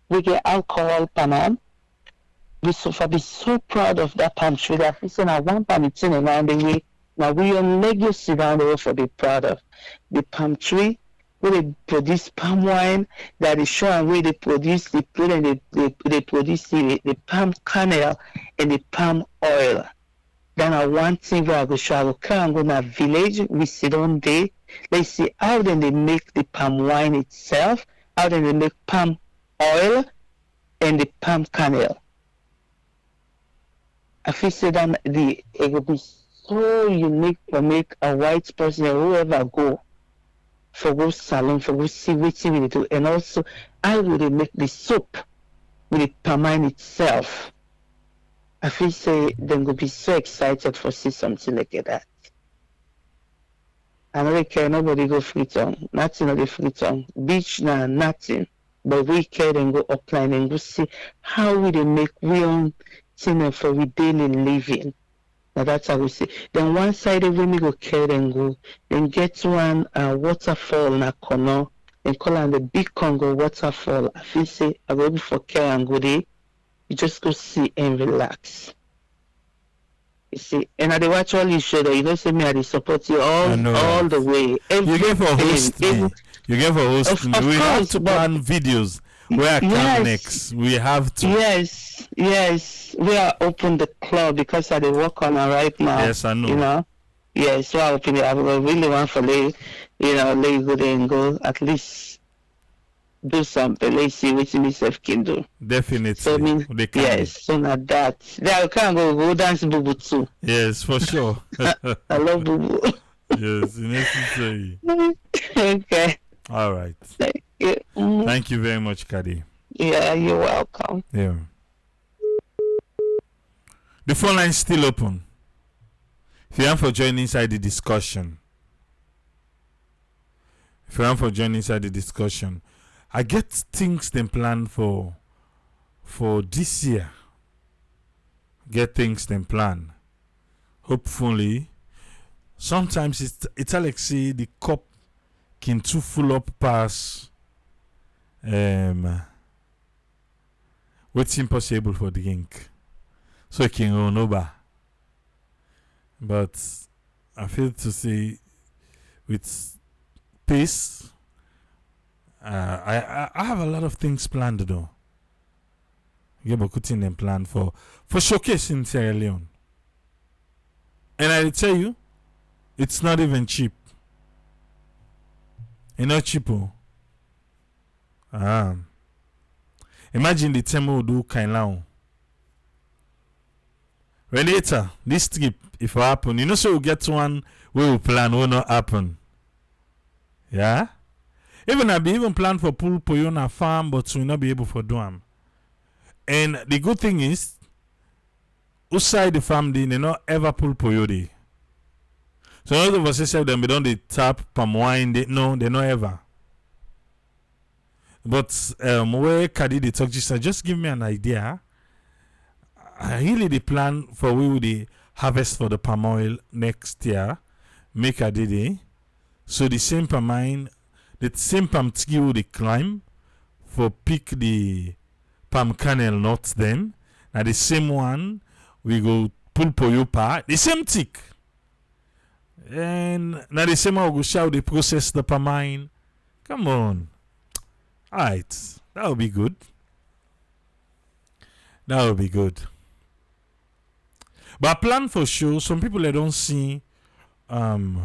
we get alcohol palm. We be so proud of that palm tree that we say now one palm it's in around the way. Now we on legacy down the road for be proud of. The palm tree where they produce palm wine, that is showing where they produce the fruit and they produce the palm kernel and the palm oil. Then one thing where I go show I go come go to village, we sit on there. Let's see how then they make the palm wine itself, how then they make palm oil and the palm kernel. I feel say that it will be so unique for make a white person or whoever go for go salon, for go see what we do, and also how will they make the soup with the palm wine itself. I feel say they will be so excited for see something like that. America, nobody go free tongue. Nothing of the free tongue. Beach na nothing. But we care and go upline and go see how we dey make we own thing for we daily living. Now that's how we see. Then one side of we go care and go. Then get one waterfall na Kono. Then call on the big Congo waterfall. I feel say I go able for care and go there. You just go see and relax. You see, and I dey watch all you show that you don't say me I dey support you all the way.
You get for host me. You get for host me. We have to plan videos where I come next. We have to.
Yes. We are open the club because I dey work on it right now.
Yes, I know.
You know. Yes, so I open it. I really want for let you go there and go at least do something. Let's see what myself can do.
Definitely.
So yes, so not that. Then I can go dance boo too.
Yes, for sure.
I love boo.
Yes, necessary.
Okay.
All right.
Thank you.
Thank you very much, Kadi.
Yeah, you're welcome.
Yeah. The phone line is still open. If you want for joining inside the discussion. I get things them planned for this year. Hopefully, sometimes it's like say the cup can too full up past what's impossible for the ink. So it can run over. But I feel to say with pace, I have a lot of things planned though. Putting them planned for showcasing Sierra Leone. And I tell you, it's not even cheap. It's not cheap. Imagine the time we do Kailao. When later, this trip, if it happen, so we'll get one we will plan will not happen. Yeah? Even I be even plan for pull Poyona farm, but we'll not be able to do them. And the good thing is, outside the farm, they not ever pull Poyode. So none of us say them, we don't tap palm wine, they not ever. But where Kadi they talk just give me an idea. I really the plan for we will the harvest for the palm oil next year. Make a day. So the same palm wine, the same palm tree will climb for pick the palm kernel nuts them. Now the same one we go pull poyopa, the same tick. And now the same one we go show the process the palm wine. Come on. Alright. That will be good. But plan for sure, some people they don't see the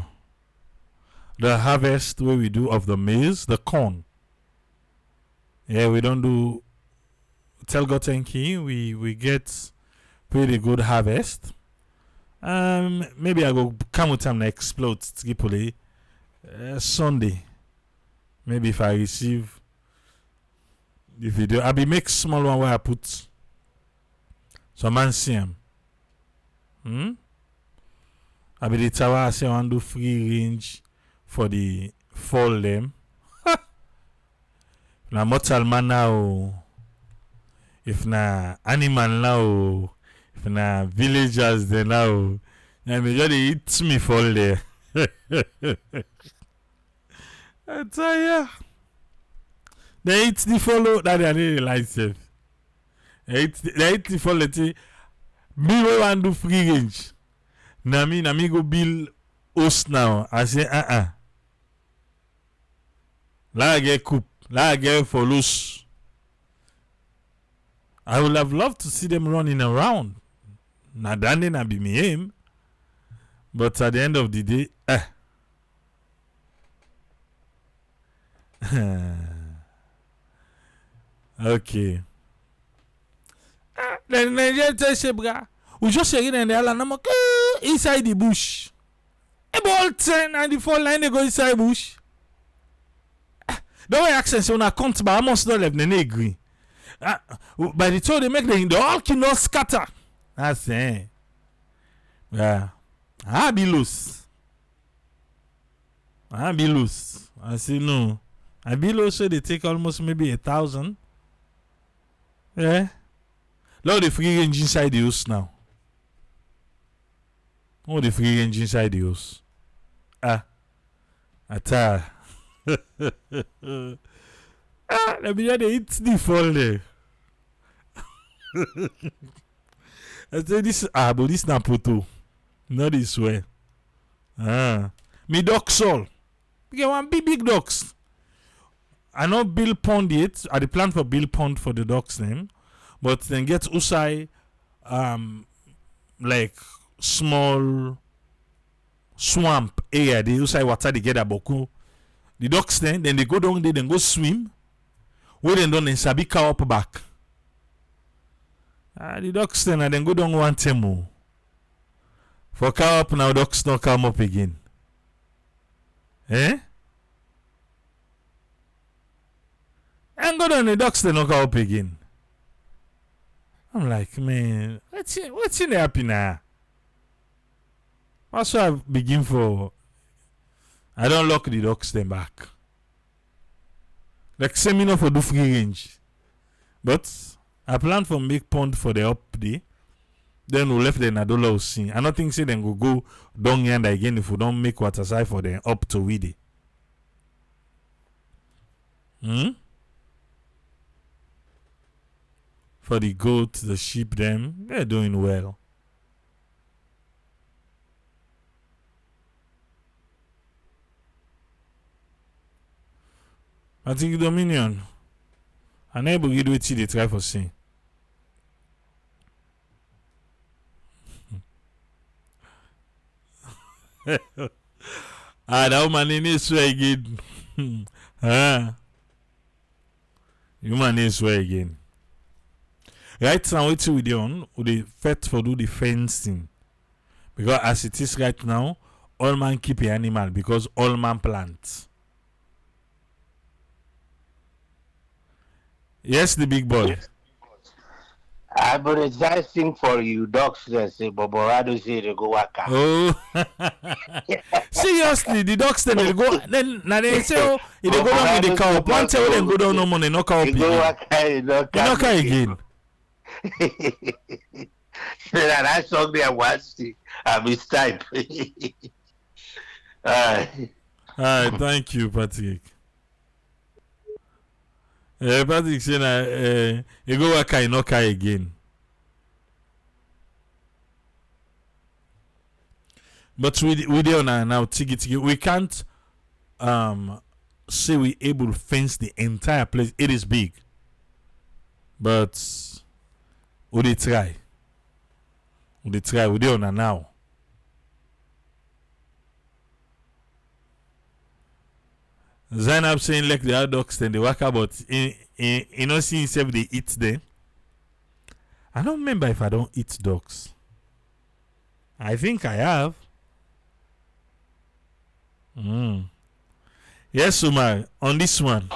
harvest where we do of the maize, the corn. Yeah, we don't do tell God thank you. We get pretty good harvest. Maybe I go come with time to explode Tripoli Sunday. Maybe if I receive the video, I'll be make small one where I put some man see them. I be the tower I say I want to do free range for the fall them. Na mortal man now, if na animal now, if na villagers they now, na me just eat me fall there. I tell ya, they eat the follow that they really like safe. They eat the follow. Me we want do free range. Na me go build house now. I say La I get coop. La I get follows. I would have loved to see them running around. Na dande na be me aim. But at the end of the day, okay. Then just say, we just say in the island, inside the bush. About 10 and the 4 line they go inside bush. The way accents when I come to I must not have the agree. By the time they make the all cannot scatter. That's it. Yeah. I be loose. I be loose. I say no. I be loose, so they take almost maybe 1,000. Yeah. Look the free range inside the house now. Oh, the free range inside the house. Ata. Let me they eat the fall there. I say this but this na poto. Not this way. Me ducks all. Get one big ducks. I know Bill Pond yet. I the plan for Bill Pond for the ducks name. But then get Usai like small swamp area. They Usai water they get a boku. The ducks then they go down there, then go swim. Where then done then sabi cow up back. The ducks then and then go down one temo. For cow up now, ducks not come up again. Eh? And go down the ducks then not come up again. I'm like, man, what's in the happy now? That's what I begin for. I don't lock the ducks then back. Like seminar for do free range. But I plan for make pond for the up day. Then we left the Nadola scene. I don't think say then go down yonder again if we don't make water side for them up to Weedy. For the goat, the sheep, them, they're doing well. I think Dominion. I never get what they try for saying. That woman in swear again. You man swear again. Right now, what we do we the first for do the fencing. Because as it is right now, all man keep an animal because all man plant. Yes, the big boy.
But it's nice thing for you dogs that say, Boborado say they go waka.
Oh, seriously, the dogs then they go. Then now they say, oh, if they go down with the cow, one time they go down no money, no cow.
They go waka, no
cow again.
And I saw there once, I mistype.
Alright, thank you, Patrick. Patrick said, you go waka, no cow again. But we there now, tiki. We can't say we able to fence the entire place. It is big, but we dey try. We there now. Zainab saying like the other dogs then they work about in not seeing if they eat them. I don't remember if I don't eat dogs. I think I have. Yes, Umar, on this one.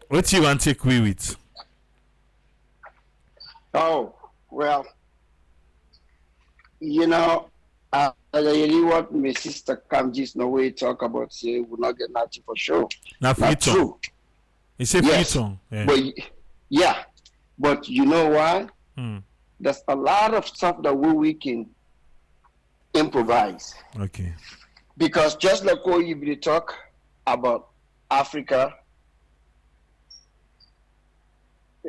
What do you want to take away with?
Oh, well, you know, I really want my sister Kamji's no way talk about say we'll not get nothing for sure.
Not true. It's a
yes,
song. Yeah.
But yeah, but you know why? There's a lot of stuff that we can improvise.
Okay.
Because just like what you talk about Africa,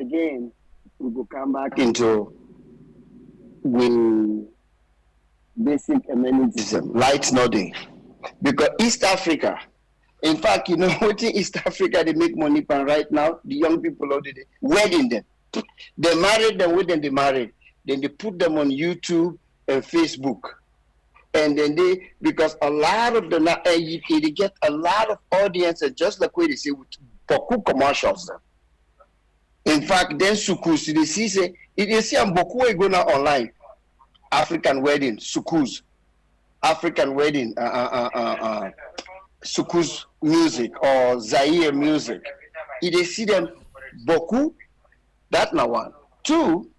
again, we will come back into with basic amenities, lights nothing. Because East Africa, in fact, you know what in East Africa they make money from right now? The young people out there, wedding them. They married them, when they married. Then they put them on YouTube and Facebook. And then because a lot of them, they get a lot of audience, and just like what they say, with Boku commercials. In fact, then Sukus, they see, say, if you see Boku going online, African wedding, Sukus, African wedding, Sukus music or Zaire music. If they see them, Boku, that's not one. Two,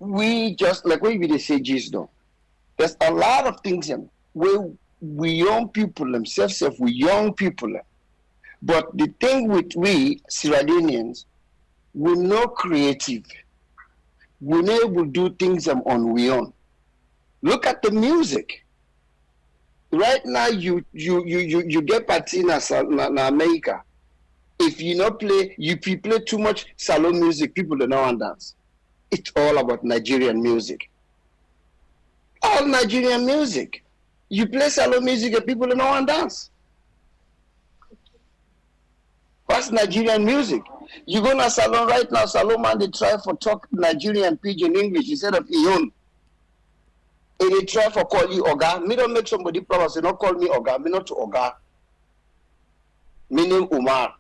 we just like when we say Jesus though. There's a lot of things where we young people themselves, if we young people. But the thing with we Sierra Leoneans, we're not creative. We're not able to do things on we own. Look at the music. Right now, you get party in America. If you not play, you play too much salon music, people don't know and dance. It's all about Nigerian music. All Nigerian music. You play salon music and people don't know and dance. That's Nigerian music. You go to salon right now, salon man, they try for talk Nigerian pidgin English instead of Ion. And they try for call you Oga. Me don't make somebody promise, they don't call me Oga. Me not to Oga. Me name Umar.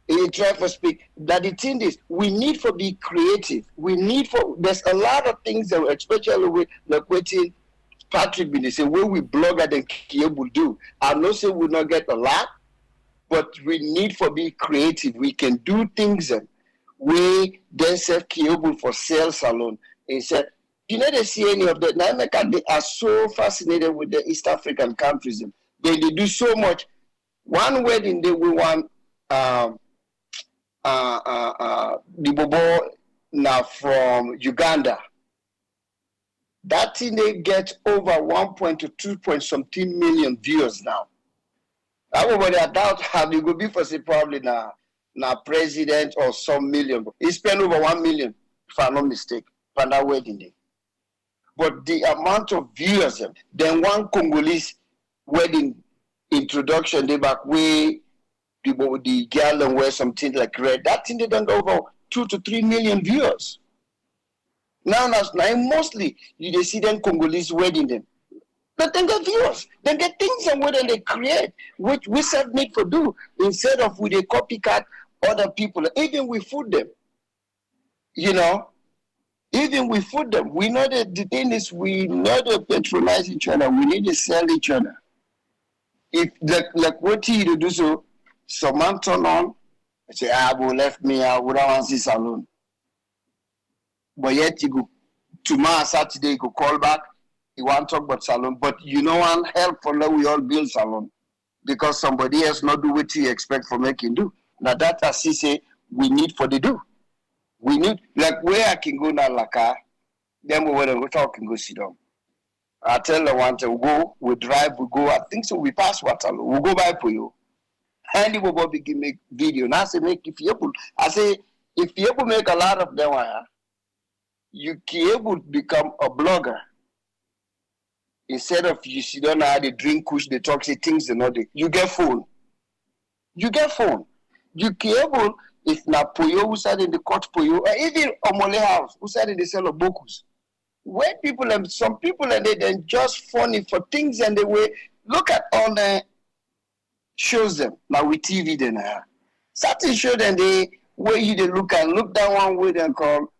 And they try for speak. That the thing is, we need for be creative. We need for, there's a lot of things that, especially with like waiting, Patrick, they say, where we blogger than Kiyobu do. I know say we not get a lot, but we need for be creative. We can do things that we then self Kiyobu for sales salon. And said, you know, they see any of that. Now, they are so fascinated with the East African countries. They do so much. One wedding day we want the Bobo now from Uganda. That thing they get over 1 to 2 something million viewers now. Everybody I doubt how they go be for say probably now president or some million. He spent over 1 million, if I'm not mistaken, for that wedding day. But the amount of viewers, then one Congolese wedding introduction, they back way the girl and wear something like red. That thing they done over 2 to 3 million viewers. Now mostly you see them Congolese wedding them. But then get viewers. They get things and what they create, which we self need for do instead of with a copycat other people. Even we food them. You know, even we food them. We know that the thing is we know to patronize each other. We need to sell each other. If like what you do so, some man turn on, say, Abu left me, I would want to see salon. But yet you go tomorrow Saturday you go call back. You want to talk about salon, but you know one help for now we all build salon because somebody else not do what you expect for making do. Now that as he say we need for the do. We need like where I can go now like then we want to talk and go sit down. I tell the one to go, we drive, we go. I think so. We pass Waterloo. We go by for you. And you will begin make video. Now I say make if you able. I say if you able make a lot of them, you can able become a blogger. Instead of you sit down now, they drink kush, they talk, say things, you get phone. You get phone. You can able, if na Poyo, who said in the court Poyo, or even Omole House, who said in the sell of Bokus. When people, and some people, and they then just funny for things and the way, look at all the shows them, now with TV then. Certain show them, they, where you they look and look that one way they call,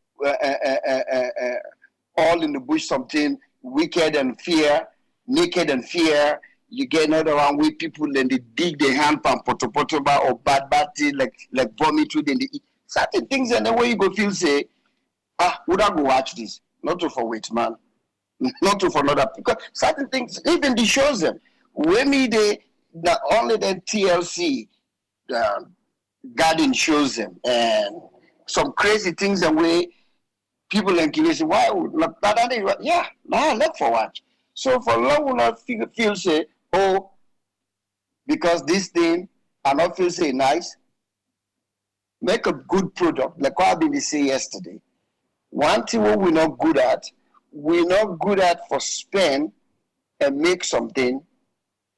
all in the bush something, wicked and fear, naked and fear. You get another one with people then they dig their hand pan potopotoba or bad thing like vomit with then they eat. Certain things and the way you go feel say, would I go watch this? Not to for wait man. Not to for another because certain things even they shows them. When me they not only then TLC garden shows them and some crazy things and way people and kids say, why would not yeah, now look for watch. So for long will not feel say, oh, because this thing I not feel say nice. Make a good product, like what I did say yesterday. One thing what we're not good at for spend and make something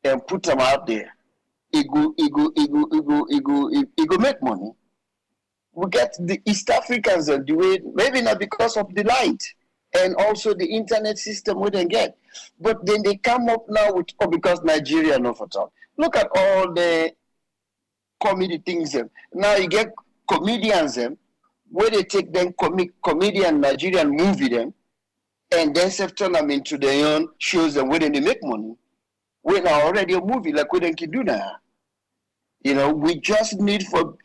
and put them out there. It go make money. We get the East Africans and do it, maybe not because of the light and also the internet system we didn't get. But then they come up now with, because Nigeria no for talk. Look at all the comedy things. Now you get comedians where they take them comedian Nigerian movie them and then turn them into their own shows and where they make money. When already a movie like we can do now. You know, we just need for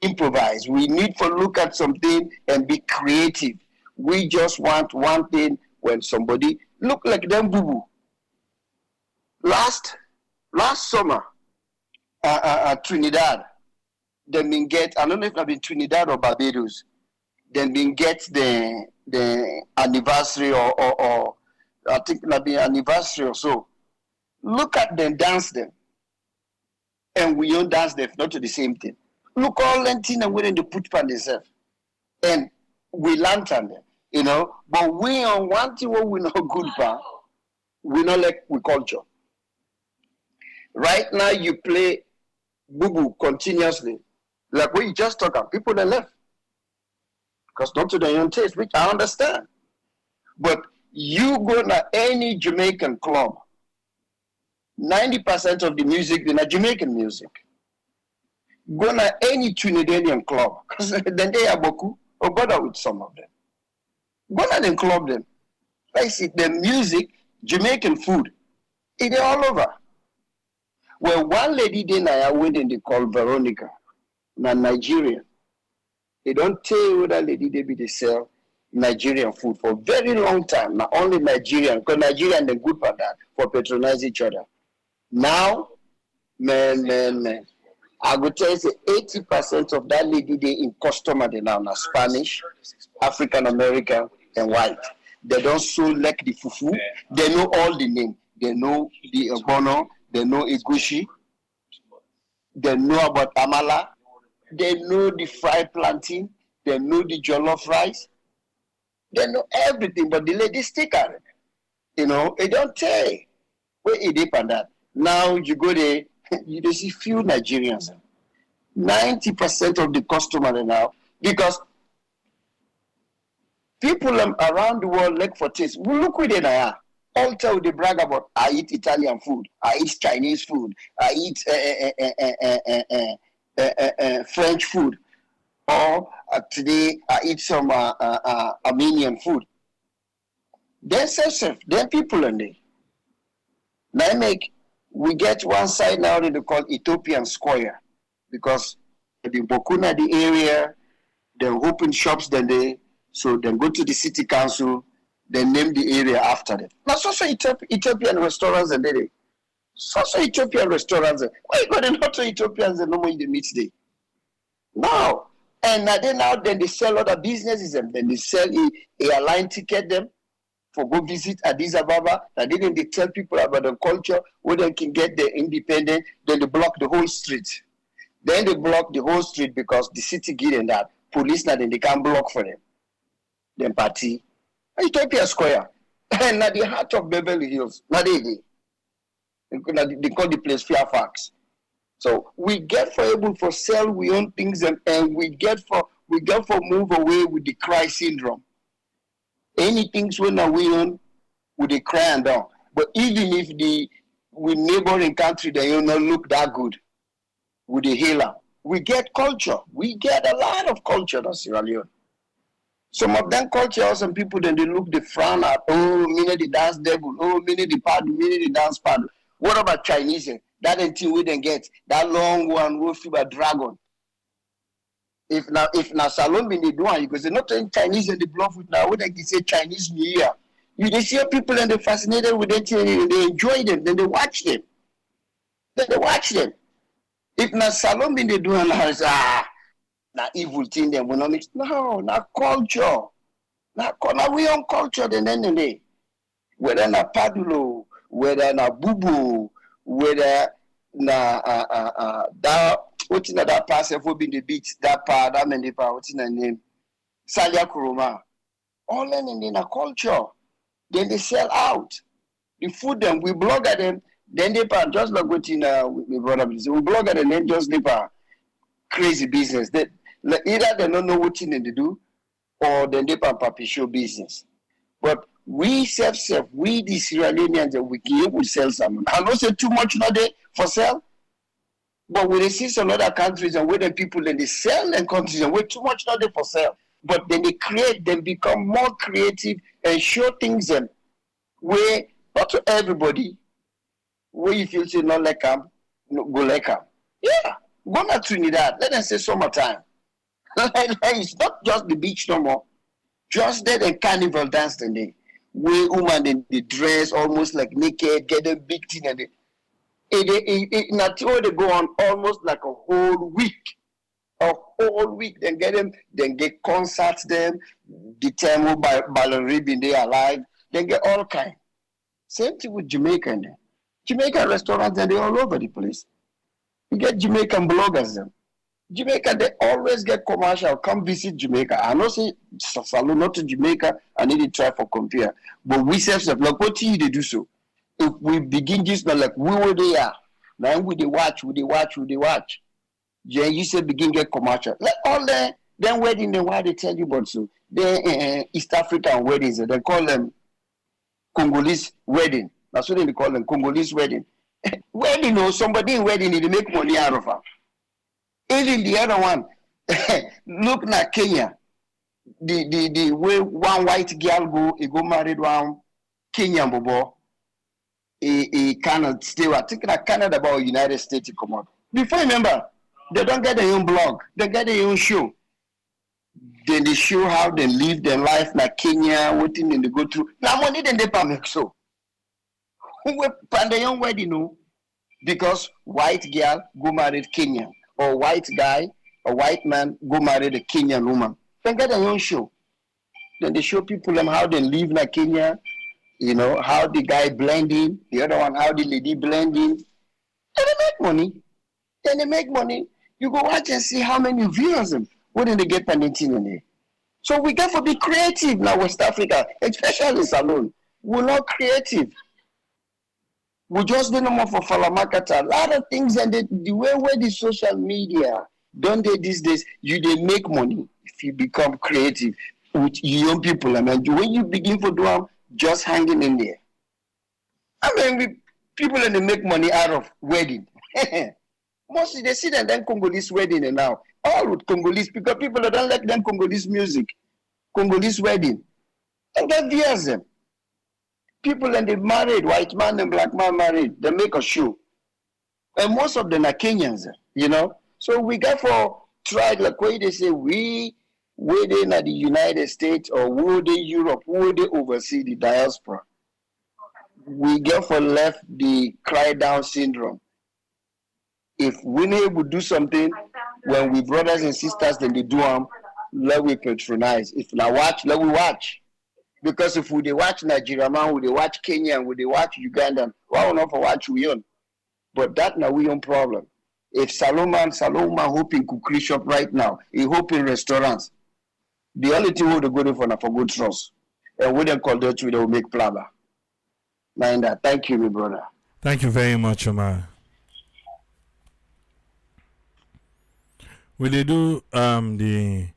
improvise. We need to look at something and be creative. We just want one thing. When somebody look like them boo boo. Last summer, Trinidad, they been get, I don't know if I've been Trinidad or Barbados, they been get the anniversary or I think it'll be anniversary or so. Look at them, dance them. And we don't dance them, not to the same thing. Look all lentin and when they put on themselves. And we lantern them, you know. But we on one thing what we know good for, we not like we culture. Right now you play boo boo continuously. Like we just talk about people that left. Because not to their own taste, which I understand. But you go to any Jamaican club, 90% of the music is not Jamaican music. Go to any Trinidadian club, because then they are boku, or bother with some of them. Go to the club then. I see the music, Jamaican food, it is all over. Well, one lady then I went and they call Veronica, na Nigerian. They don't tell you that lady they sell Nigerian food for a very long time. Not only Nigerian, because Nigerian they good for that, for patronize each other. Now, man. I would tell you 80% of that lady they in customer they now Spanish, African American, and white. They don't so like the fufu. They know all the name. They know the ogbono. They know igushi. They know about amala. They know the fried plantain. They know the jollof rice. They know everything. But the lady stick at it. You know, it don't tell. Where it dip on that. Now you go there, you see few Nigerians. 90% of the customer now, because people around the world look for taste. We look with it now. All tell they brag about, I eat Italian food, I eat Chinese food, I eat French food, or today I eat some Armenian food. Then self, then people in there. Now we get one side now that they call Ethiopian Square, because the Bokuna the area, they open shops, then they go to the city council, they name the area after them. Now so Ethiopian restaurants and they so Ethiopian restaurants. Why you got not to Ethiopians and no more in the meat day? No. And then they sell other businesses and then they sell a airline ticket them for go visit Addis Ababa. And then they tell people about the culture where they can get their independent. Then they block the whole street. Then they block the whole street because the city getting that. Police now then they can't block for them. Then party. Ethiopia Square. And at the heart of Beverly Hills. Now they call the place Fairfax. So we get for able for sell we own things and we get for move away with the cry syndrome. Anything when we own with the cry and down. But even if we neighboring country they don't look that good with the healer, we get culture. We get a lot of culture in Sierra Leone. Some of them culture, some people then they look, they frown at, oh, mini the dance devil, oh, mini the paddle, mini the dance paddle. What about Chinese? That until we then get that long one, we feel a dragon. If now Salon bin they do one, because they're not in Chinese and they bluff with now, when they say Chinese New Year. They see people and they're fascinated with it, and they enjoy them, then they watch them. If now Salon bin they do one, now evil thing them will not mix. No, not culture. Now we on culture then day. Whether na padulo, whether na bubu, whether na that what's in that pass if we be the beach, that part, that many part, what's in the name? Salia Kuruma. All learning in a culture. Then they sell out. The food them, we blog at them, then they part just like what in we brother. We blog at them, then just they part crazy business. That either they don't know what thing they do, or then they part papi show business. But we we the Sierra Leoneans, we can able to sell some. I don't say too much not there for sale. But when they see some other countries and where the people then they sell in countries and where too much not there for sale. But then they create, then become more creative and show things them where not to everybody where you feel say not like them, no, go like them. Yeah, go to Trinidad. Let them say summertime. It's not just the beach no more. Just that a carnival dance the day. Where woman they dress almost like naked, get a big thing and not they go on almost like a whole week. A whole week, then get them, then get concerts them, the time by ballerina they alive, then get all kind. Same thing with Jamaica. Jamaican restaurants and they all over the place. You get Jamaican bloggers them. Jamaica, they always get commercial. Come visit Jamaica. I know say Salon not to Jamaica. I need to try for compare. But we self like what they do so. If we begin just not like we were there, now we they watch. Yeah, you say begin get commercial. Like all the then wedding, then why they tell you about so then East African weddings, they call them Congolese wedding. That's what they call them, Congolese wedding. Wedding or somebody in wedding, they make money out of her. Even the other one, look na Kenya. The way one white girl go married one Kenyan bobo. Canada stay. I think that Canada about United States come out. Before remember, they don't get their own blog. They get their own show. Then they show how they live their life like Kenya, what thing they go through. Now money then they make so. Who plan their own wedding, no? Because white girl go married Kenyan, or white guy, a white man go married a Kenyan woman. They get their own show. Then they show people them how they live like Kenya, you know, how the guy blending, the other one how the lady blending. And they make money. Then they make money. You go watch and see how many viewers them. What did they get anything in there? So we got to be creative now, West Africa, especially Salon. We're not creative. We just do no more for Falamakata. A lot of things, and the way where the social media don't they these days, they make money if you become creative with young people. I mean, when you begin to do them, just hanging in there. I mean, people and they make money out of wedding. Mostly they see them then Congolese wedding and now. All with Congolese, because people that don't like them Congolese music, Congolese wedding. And get views them. People and they married, white man and black man married, they make a show. And most of them are Kenyans, you know. So we got for try like where they say we they in the United States or we they Europe, we they oversee the diaspora. We get for left the cry down syndrome. If we able to do something when we brothers and sisters then they do them, let we patronize. If now watch, let we watch. Because if we they watch Nigeria man, we they watch Kenya, we they watch Ugandan, why well, not for watch we on? But that now we own problem. If Salomon hoping cookery shop right now, he hoping restaurants. The only thing we go for now for good trust. And we don't call that we will make plaba. Mind that. Thank you, my brother.
Thank you very much, Omar. Will they do the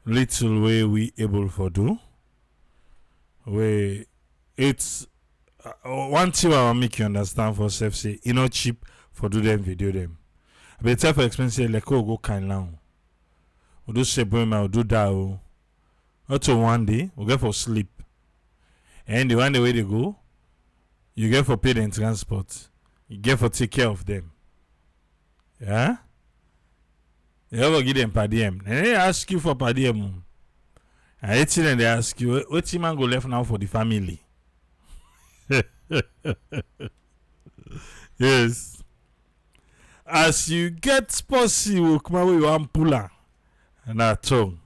little way we able for do? Where it's one thing I will make you understand for self say you know cheap for do them video them. But it's for expensive like go kind long. We do say boy ma do that until one day we get for sleep. And the one the way they go, you get for pay them transport. You get for take care of them. Yeah? You ever give them per diem. And they ask you for per diem. And it's then they ask you, what man go left now for the family? Yes. As you get pussy, you come away one puller. And that tongue.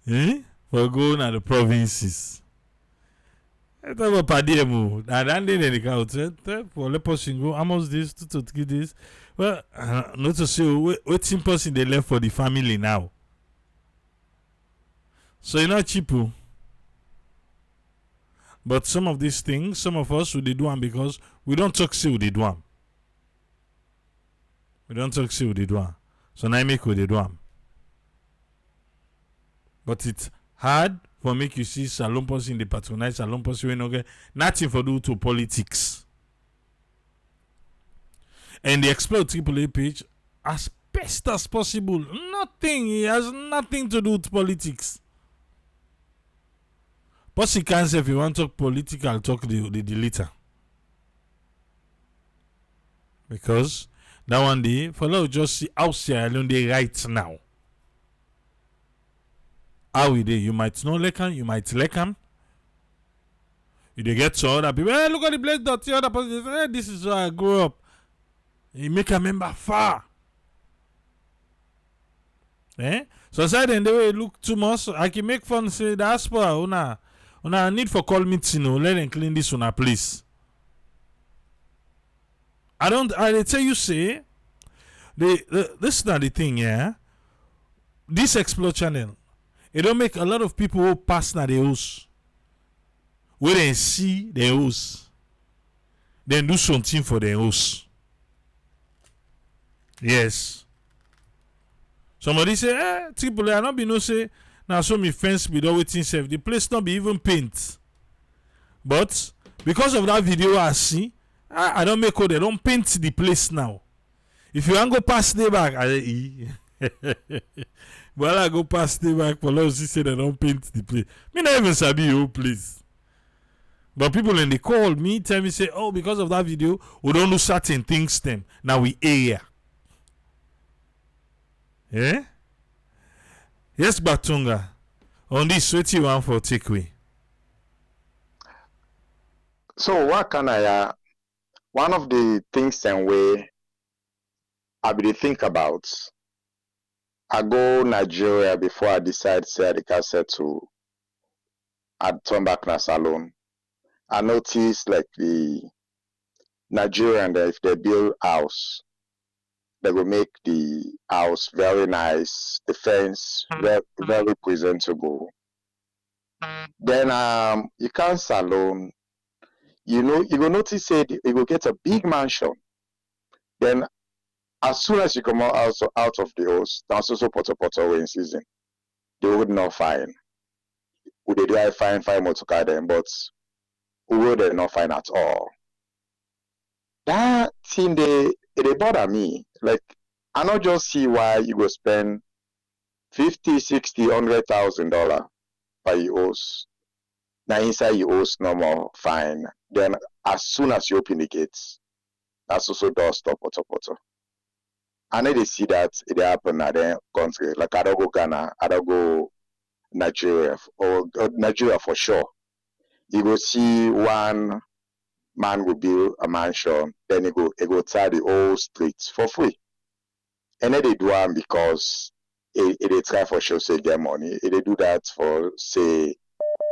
For going to the provinces. I talk about per diem. And then they count. For the person go, how much this, to get this. Well, not to say, what person they left for the family now. So you're not cheap. But some of these things, some of us, we do them because we don't talk see we do them. We don't talk see we do them. So now I make we do them. But it's hard for make you see salon person in the patronize salon person we no get nothing for do to politics. And the Explore AAA page as best as possible. Nothing. It has nothing to do with politics. But you can say if you want to talk political, talk the later. Because that one day, for now, just see how Sierra Leone they right now. how we dey, you might not like him, you might like him. You dey get some other people, hey, look at the place dirty, other person say, hey, this is where I grew up. You make a member far. Society and the way look too much, I can make fun say diaspora, una need for call meeting, let them clean this una place. I tell you say, this is not the thing, yeah. This Explore channel, it don't make a lot of people who pass na the house. Where they see the house, then do something for the house. Yes. Somebody say, people I not be no say, now so me fence be the waiting safe. The place not be even paint. But because of that video I see, I don't make all they don't paint the place now. If you want go past the back, but I go past the back for those who say they don't paint the place. Me not even sabi your place. But people when they call me, tell me say, oh, because of that video, we don't do certain things them. Now we area. Yeah? Yes, Batunga. On this, what you want for takeaway?
So what can I one of the things and way I be think about, I go Nigeria before I decide say I can settle at turn back na salon. I notice like the Nigerian, if they build house, they will make the house very nice, the fence very presentable. Then you can salon, you will notice it, you will get a big mansion. Then as soon as you come out of the house, that's also poto in season. They would not find. Would they drive fine motor them, but who would they not find at all? That thing they bother me. Like I not just see why you go spend $50,000, $60,000, $100,000 per your house. Now inside your house no more fine. Then as soon as you open the gates, that's also doorstop poto. I know they see that it happen at their country. Like I don't go Ghana, I don't go Nigeria or Nigeria for sure. You go see one man will build a mansion, then he go tie the whole streets for free. And then they do them because they try for sure say get money. They do that for say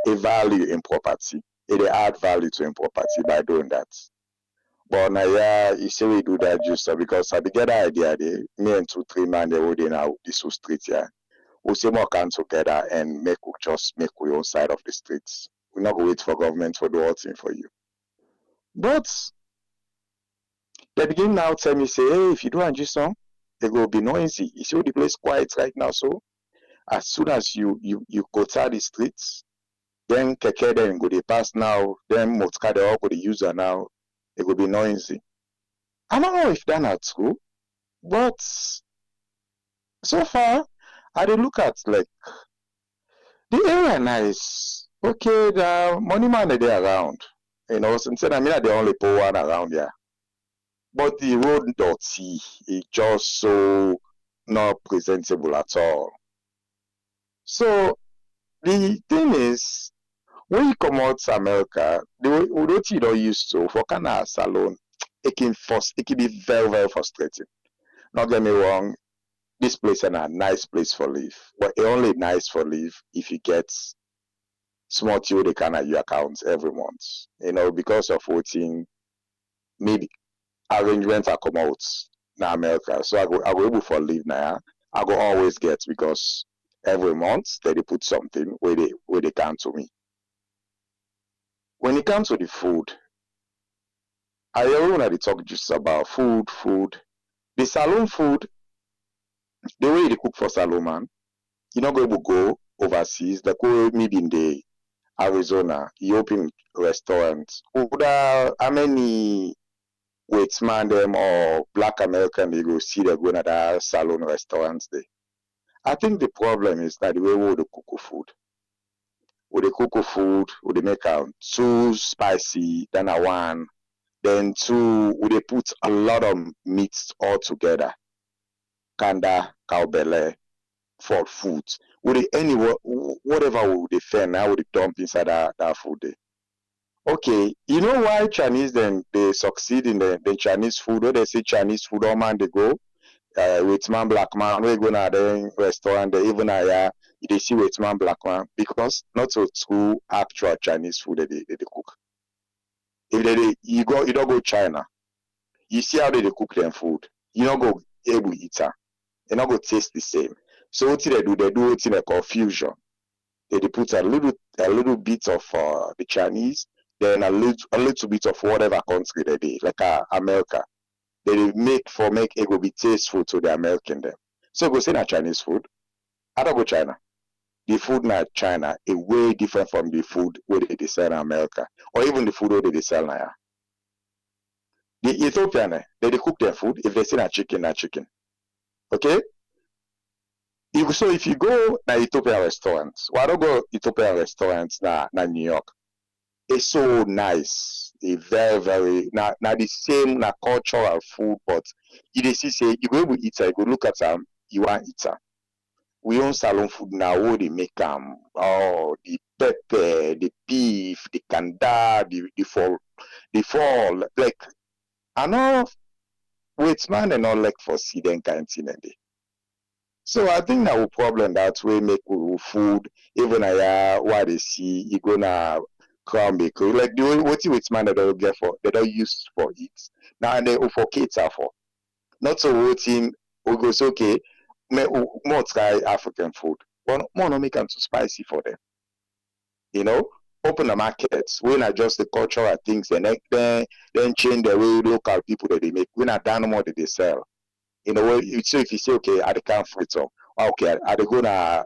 a value in property. They add value to in property by doing that. But now yeah, you say we do that just because I get the idea me and 2-3 man they would now this whole street here. We say more come together and make we own side of the streets. We not go wait for government for the whole thing for you. But they begin now tell me say, hey, if you do and just they go be noisy. You see the place quiet right now. So as soon as you go to the streets, then keke then go they pass now, then motka they all go the user now, they go be noisy. I don't know if that's not true, but so far I did look at like the area nice. Okay, the money man they around. Since I mean the only poor one around here. But the road dirty, it's just so not presentable at all. So the thing is, when you come out to America, the road you don't used to for Canada salon, it can be very, very frustrating. Not get me wrong, this place is a nice place for live, but it only nice for live if you get small deal they can at your account every month. Because of voting, maybe arrangements are come out in America. So I go able for live now. I go always get because every month they put something where they come to me. When it comes to the food, I already talk just about food. The salon food, the way they cook for salon man, you're not going to go overseas. Like maybe in the Arizona, you open restaurants. How many waitsman them or black American they go see they go to the salon restaurants there. I think the problem is that the way we cook food. With the cook food, would they make too spicy than a one. Then two, would they put a lot of meats all together. Kanda, cow belly, for food. would they any whatever would they find now would they dump inside that food there. Okay, you know why Chinese then they succeed in the Chinese food? When they say Chinese food, all man they go with man black man, we go na the restaurant, they even they see with man black man because not so true actual Chinese food that they cook. If you don't go China, you see how they cook their food. You don't go able to eat it. You not go taste the same. So what they do it in a confusion. They put a little bit of the Chinese, then a little bit of whatever country they did, like America. They make it will be tasteful to the American them. So go say na Chinese food. I don't go China. The food na China is way different from the food where they sell in America, or even the food where they sell now. The Ethiopian, they cook their food. If they say na chicken, okay. So if you go na Ethiopian restaurants, well, I don't go Ethiopian restaurants na New York. It's so nice. It's very, very now the same na cultural food, but you see say you go able eat it, you go look at them, you want eat it. We own salon food now, where they make them. Oh, the pepper, the beef, the kanda, the fall. Like I know wait man and not like for see them kind of thing. So I think that will problem that way make food even what they see you gonna crown bakery like the way what you with man that they'll get for they don't use for it now and they for cater for not so waiting we go say okay more try African food but more not make them too spicy for them, you know. Open the markets when adjust the cultural things and then change the way local people that they make when I done more that they sell. You know, so if you say, okay, I can't free so okay, I go na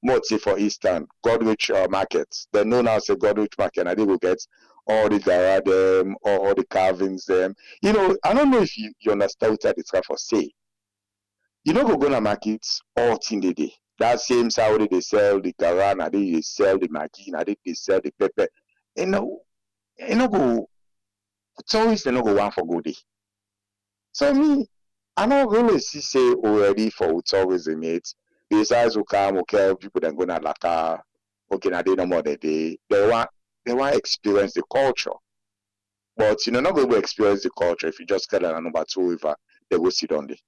Moti for Eastern, Godrich markets. They know now say Godrich market, and they will get all the gara them, all the carvings them. You know, I don't know if you understand what it's for say. You know, go na markets all thing they day. That same Saudi they sell the gara, and they sell the maggi, and they sell the pepper. You know, go tourists they no go one for good day. So me, I don't really see say already for tourism it. Besides who come, okay, people that go na laka, okay, na they no more they want experience the culture. But you know, not going to experience the culture if you just get a number 2 river, they will sit on it.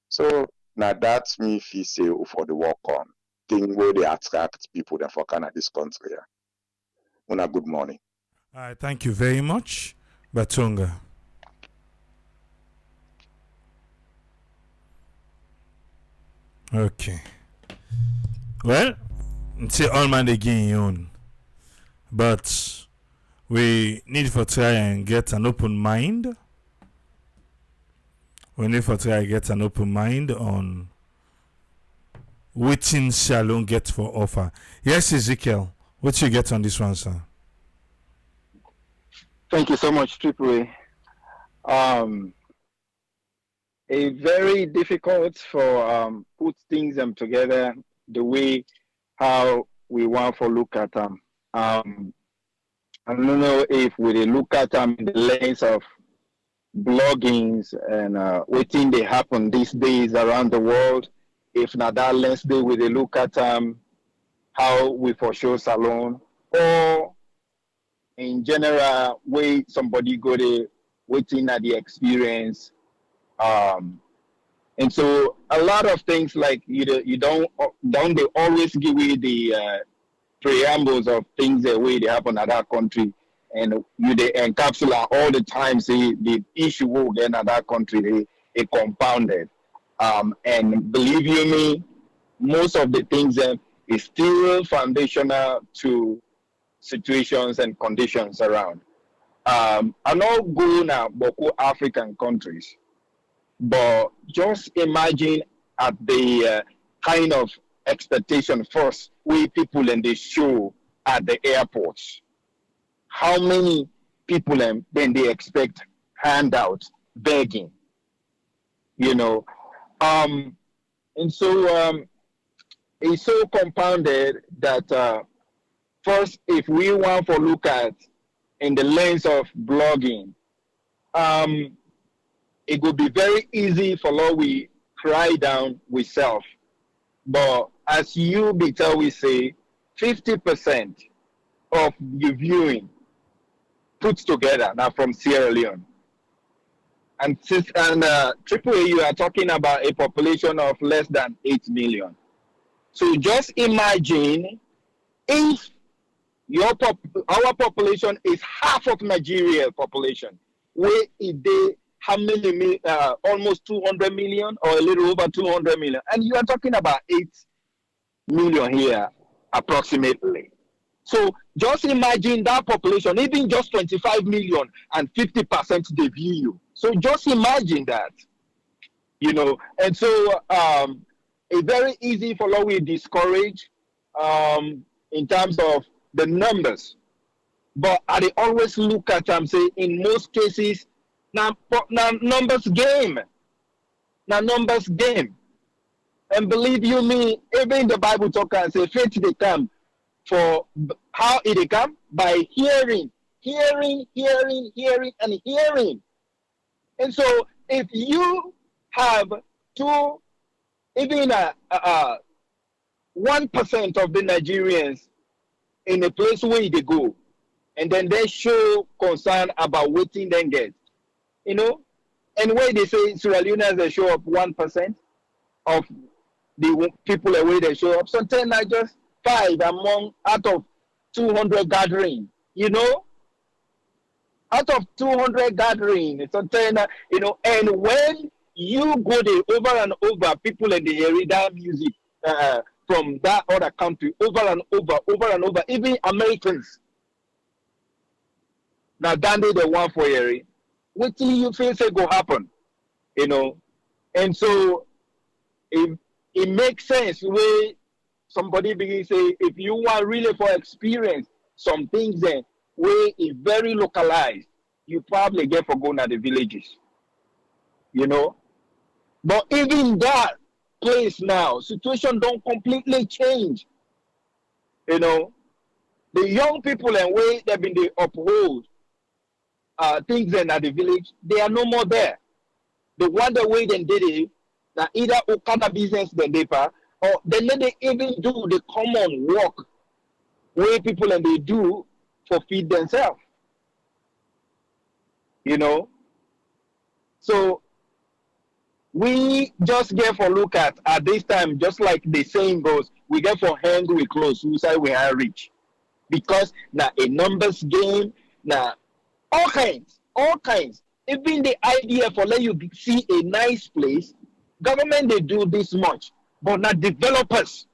So now that's me if you say for the walk on thing where they attract people that for kind of this country. Yeah. Una good morning.
All right, thank you very much, Batunga. Okay. Well, say all man again own, but we need for try and get an open mind. We need for try and get an open mind on waiting Shalom get for offer. Yes, Ezekiel, what you get on this one, sir?
Thank you so much, Triple A. A very difficult for put things together the way how we want to look at them. I don't know if we look at them in the lens of bloggings and what thing they happen these days around the world. If not that lens they will look at how we for sure salon or in general way somebody go to waiting at the experience. And so a lot of things like you don't they always give you the preambles of things that way they happen at that country, and you they encapsulate all the time say the issue will get at that country they compounded. And believe you me, most of the things is still foundational to situations and conditions around. I'm not going now Boko African countries, but just imagine at the kind of expectation first we people in the show at the airports. How many people then they expect handouts, begging, you know. And so it's so compounded that first, if we want to look at in the lens of blogging, it would be very easy for law we cry down with self But as you be tell we say, 50% of the viewing put together now from Sierra Leone. And Triple A, you are talking about a population of less than 8 million. So just imagine if our population is half of Nigeria's population, where they how many almost 200 million or a little over 200 million, and you are talking about 8 million here approximately. So just imagine that population, even just 25 million and 50% they view you. So just imagine that, and so it's very easy for law we discourage in terms of the numbers. But I always look at them say in most cases now numbers game. Now numbers game. And believe you me, even the Bible talk and say faith they come for how it they come? By hearing, and hearing. And so if you have even 1% of the Nigerians in a place where they go, and then they show concern about waiting then get, and where they say Sierra Leoneans they show up 1% of the people away they show up. So 10 are just 5 out of 200 gathering, out of 200 gathering. So 10, and when you go there over and over, people in the area that music from that other country over and over, even Americans. Now, then they the one for area. What do you feel say go happen? And so it makes sense where somebody begin say if you want really for experience some things then where it's very localized, you probably get for going to the villages. But even that place now, situation don't completely change. The young people and way they've been they uphold things in at the village, they are no more there. The one the way they did it, now either Okada business the paper or then they even do the common work where people and they do for feed themselves. So we just get for look at this time, just like the saying goes, we get for hand we close, who say we are rich. Because now a numbers game, now all kinds. Even the idea for let you see a nice place, government they do this much, but now developers,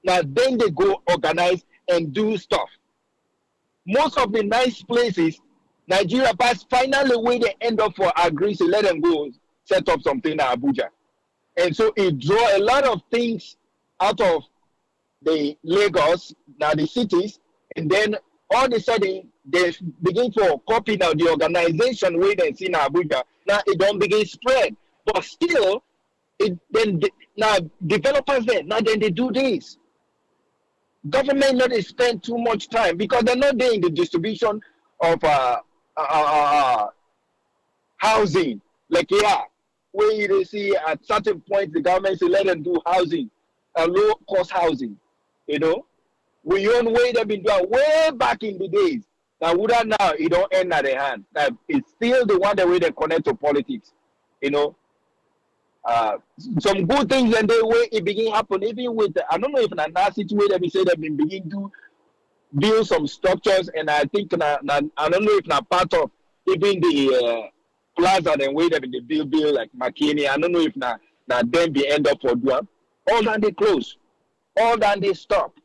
now then they go organize and do stuff. Most of the nice places, Nigeria pass finally where they end up for agree to let them go set up something in Abuja. And so it draw a lot of things out of the Lagos, now the cities, and then all of a sudden they begin to copy now the organization where they see in Abuja. Now it don't begin spread. But still, now developers there, now then they do this. Government not spend too much time because they're not there in the distribution of housing. Like where you see at certain point the government say let them do housing, low cost housing. We own way they've been doing way back in the days. Now would that now it don't end at their hand. That it's still the one the way they connect to politics. Some good things and the way it begin happen, even with I don't know if in a nice situation they say they've been begin to build some structures, and I think I don't know if not part of even the plaza and way they've been build like McKinney. I don't know if now then be end up for doing all that they close, all that they stop.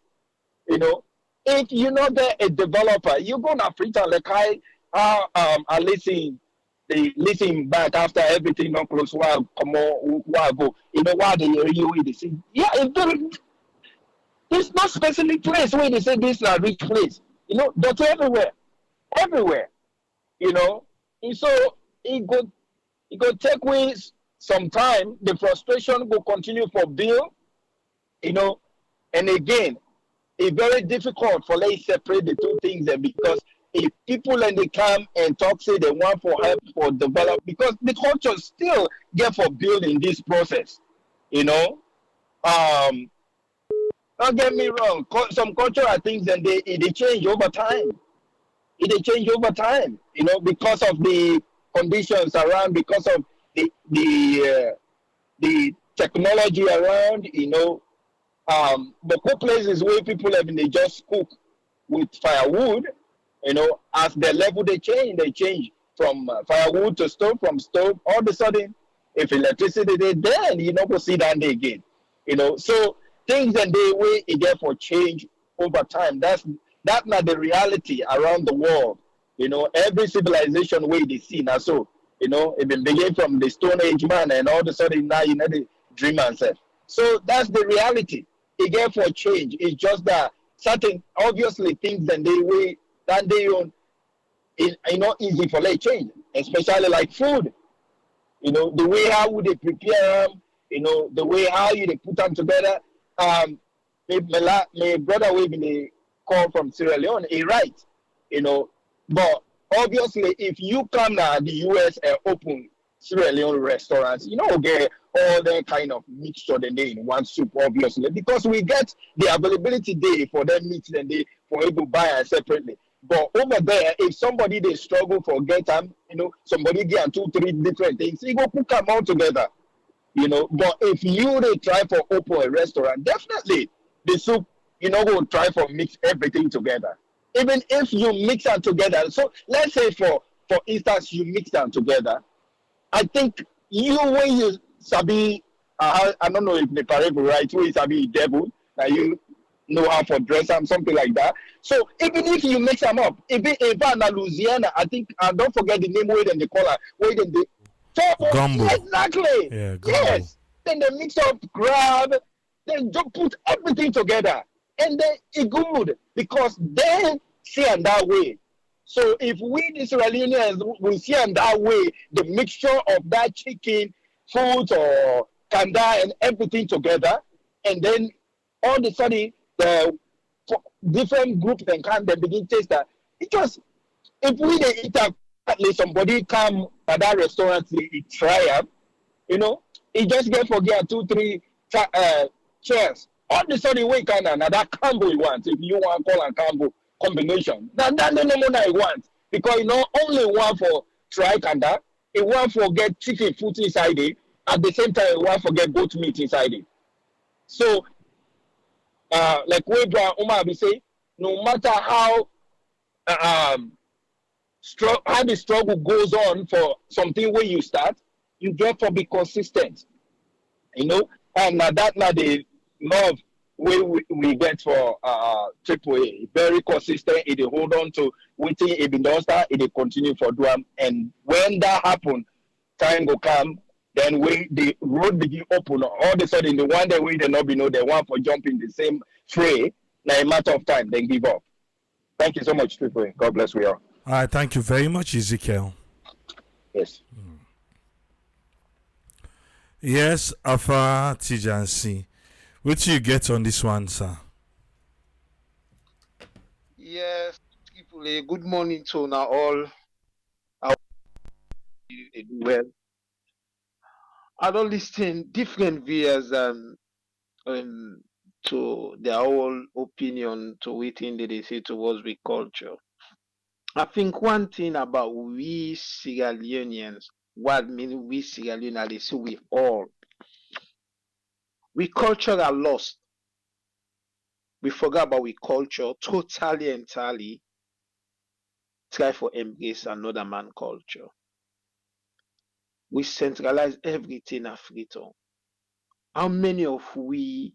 If you're not there a developer, you go to Freetown like I listen. They listen back after everything not close while come on while go. Why they say there's no specific place where they say this is a rich place. But everywhere. And so it go take away some time. The frustration will continue for bill. And again, it's very difficult for let's separate the two things there because if people and they come and talk say they want for help for develop because the culture still get for building this process, Um, don't get me wrong. Some cultural things and they change over time. It change over time. Because of the conditions around, because of the technology around. The cook places where people have been they just cook with firewood. As the level they change from firewood to stove, from stove. All of a sudden, if electricity they then go see that day again. So things and they way it therefore change over time. That's not the reality around the world. Every civilization way they see now. So it been begin from the Stone Age man, and all of a sudden now the dream and self. So that's the reality. It therefore change. It's just that certain obviously things and they way that they own is not easy for late change, especially like food. The way how would they prepare them, the way how you they put them together. My brother will be call from Sierra Leone, he right, but obviously if you come to the US and open Sierra Leone restaurants, get all that kind of mixture then they in one soup, obviously, because we get the availability day for them meat and they for able to buy and separately. But over there, if somebody they struggle for get them, somebody get 2, 3 different things, you go cook them all together. But if you they try for open a restaurant, definitely the soup, go try for mix everything together. Even if you mix them together, so let's say for instance you mix them together, I think you when you sabi, I don't know if the parable right, when you sabi devil, that you know how to dress them, something like that. So even if you mix them up, even in Louisiana, I think, and don't forget the name where they call it, where they
Gumbo.
exactly.
Yeah, gumbo.
Yes. Then they mix up crab, then just put everything together. And then it good because then see and that way. So if we the Israelis we see and that way the mixture of that chicken, food or kanda and everything together, and then all of a sudden the different groups and can they begin taste that. It just if we they eat up at least somebody come at that restaurant it try up, it just get forget 2, 3 chairs. All of a sudden we can another combo you want if you want call and combo combination. That's the number I want because only one for try kanda, it one for get chicken foot inside it. At the same time, it one for get goat meat inside it. So, like we Umar be say, no matter how um how the struggle goes on for something when you start, you get to be consistent, and that now the love we get for AAA very consistent. It hold on to waiting it been done start, it continue for do and when that happen, time will come. Then when the road begin open, all of a sudden the one that we they not be know the one for jumping the same fray. Now a matter of time, then give up. Thank you so much, AAA. God bless we all.
All right, thank you very much, Ezekiel.
Yes.
Yes, Afa Tijansi. What do you get on this one, sir?
Yes, people, good morning to now all. How you do well? I don't listen different views um to their whole opinion to within they say towards we culture. I think one thing about we Sierra Leoneans, what mean we Sierra Leoneans, they say we culture are lost. We forgot about we culture totally entirely. Try for embrace another man culture. We centralize everything African. How many of we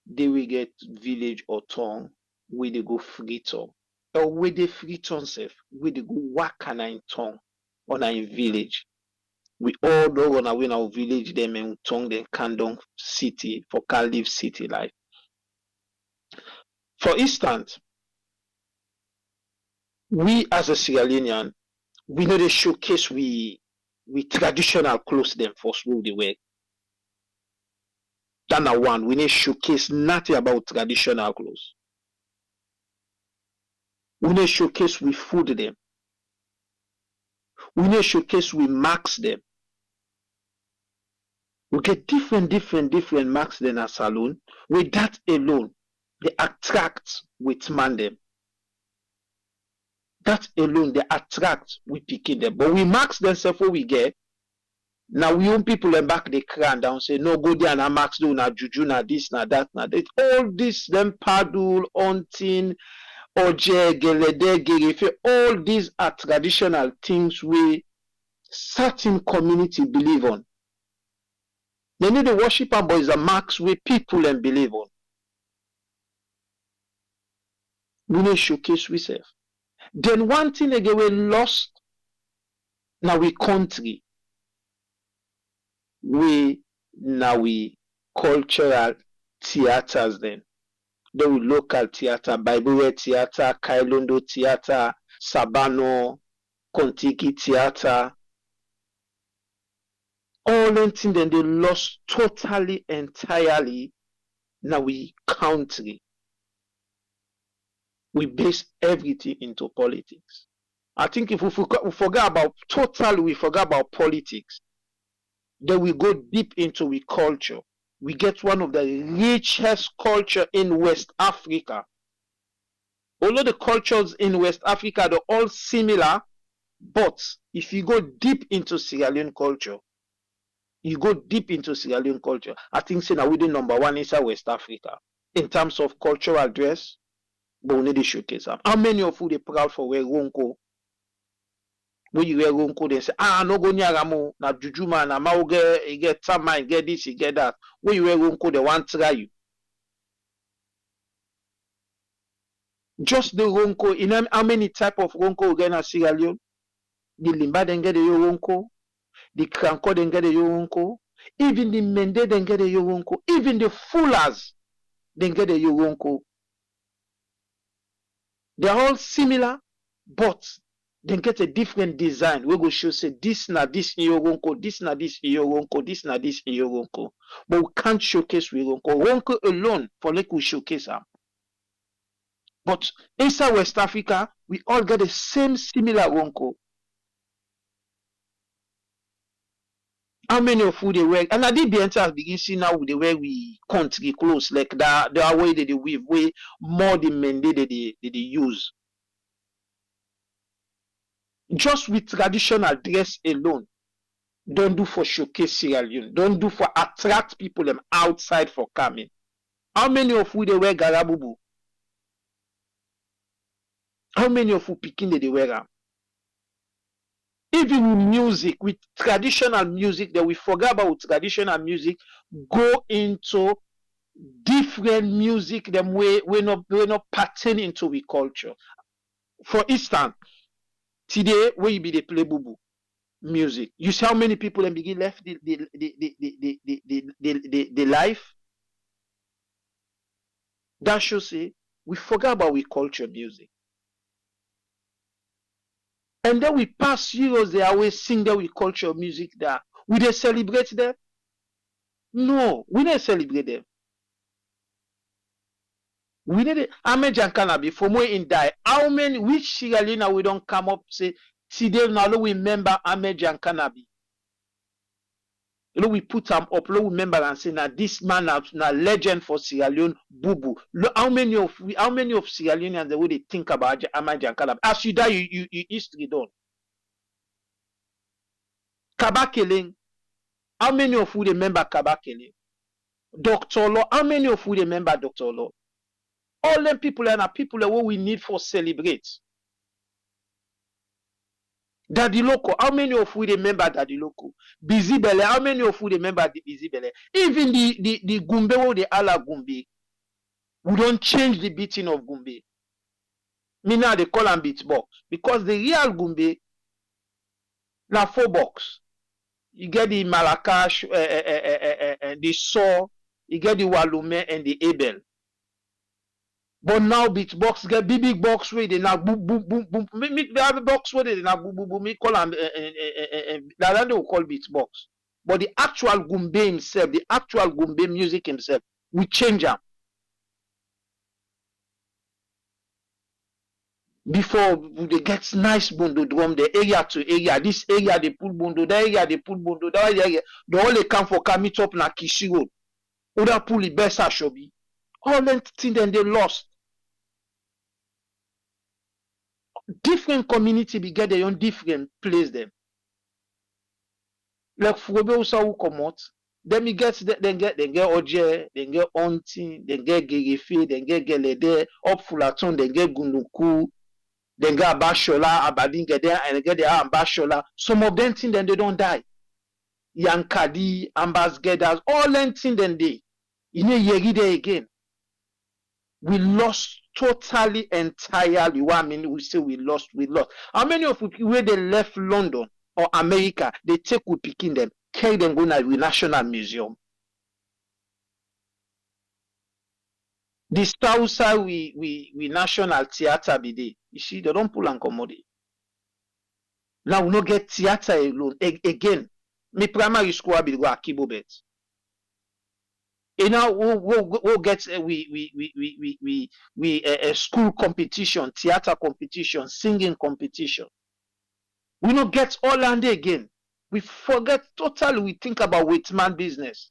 they will get village or town where they go free town? Or where they free town self, where they go work and in town or in village. We all don't run away in our village them and town them can down city for can live city life. For instance, we as a Sierra Leonean, we know they showcase we traditional clothes them for school they wear. That na one, we need showcase nothing about traditional clothes. We need showcase we food them. We need showcase we marks them. We get different marks than a saloon. With that alone, they attract with man them. That alone, they attract with picking them. But we marks themselves what we get. Now we own people and back they cry down say no go there and max do na juju na this na that na that. All this them paddle hunting oje gelede gerefe, all these are traditional things we certain community believe on. They need to worship and boys are marks we people and believe on. We need showcase we self. Then one thing again we lost now we country. We now we cultural theaters then. Then we local theater, Bible theater, Kailondo theater, Sabano, Kontiki theater. All them things then they lost totally, entirely. Now we country. We base everything into politics. I think if we forget about totally, we forget about politics. Then we go deep into we culture. We get one of the richest culture in West Africa. Although the cultures in West Africa are all similar, but if you go deep into Sierra Leone culture, I think say now we the number one inside West Africa in terms of cultural dress. But we need to showcase them. How many of you they proud for wear ronko? When you wear ronko, they say, no go near Ramo, na juju man, na mau get tama, get this, get that. When you wear ronko, they want to try you. Just the ronko, in how many type of ronko we get in Sierra Leone? The Limba then get the ronko, the Kranko then get the ronko, even the Mende then get the ronko, even the Fullers then get the ronko. They are all similar, but they get a different design. We go show say this na this in your ronko, this na this in your ronko, this na this in your ronko. But we can't showcase we ronko. Ronko alone for like we showcase them. But inside West Africa, we all get the same similar ronko. How many of you they wear? And I did the entire begin see now with the way we country clothes like that. The way they weave way more the men they use. Just with traditional dress alone, don't do for showcase Sierra Leone. Don't do for attract people them outside for coming. How many of you they wear garabubu? How many of you picking they wear them? Even with music, with traditional music, that we forget about traditional music, go into different music, them we're not pertaining to we culture. For instance, today when you be the play bubu music, you see how many people then begin left the life. That shows say we forget about we culture music. And then we pass years, they always sing that we culture music that we they celebrate them. No, we don't celebrate them. We need it. Ahmed Jankanabi for more in die. How many which Sierra Leone we don't come up say today now we remember Ahmed Jankanabi. We put him up, we remember and say now this man now legend for Sierra Leone, Bubu. How many of Sierra Leoneans the way they think about Ahmed Jankanabi? As you die, you history done. Kabakeling. How many of you remember Kabakeling? Dr. Law. How many of you remember Dr. Law? All them people are people that what we need for celebrate. Daddy Loco, how many of you remember Daddy Loco? Busy Belle, how many of you remember the Busy Belle? Even the Gumbe or the Ala Gumbe, we don't change the beating of Gumbe. Me now they call them beatbox because the real Gumbe now 4 box. You get the Marrakesh, the Saw, you get the Walume and the Abel. But now beatbox get big box where they now boom boom boom boom. Me they have a box where they now boom boom boom. Me call them that they will call beatbox. But the actual Gumbe himself, the actual Gumbe music himself, we change them. Before they get nice bondo drum, the area to area, this area they pull bondo, that area they pull bondo, that area they all they come for meet up na Kishi Road. Other pull the best Ashobi. All them things then they lost. Different community be get their own different place them. Like Frobe Usa who come out, then we get Oje, then get Onti, then get Gerefe, then get Gelede, up Fulaton, then get Gunuku. Then get Abashola, Abadin get there and get there Ambashola. Some of them think then they don't die. Yankadi, Ambassadors, all them think then they. You know, Yeri there again. We lost totally, entirely. What I mean, we say we lost. How many of you where they left London or America, they take we picking them, carry them go to the National Museum. The South side we National Theatre be there. You see, they don't pull and commodity. Now we no get theater alone. Again, me primary school I be go Akibo bet. You know, we'll get a school competition, theater competition, singing competition. We no get all and again. We forget totally. We think about Whitman business.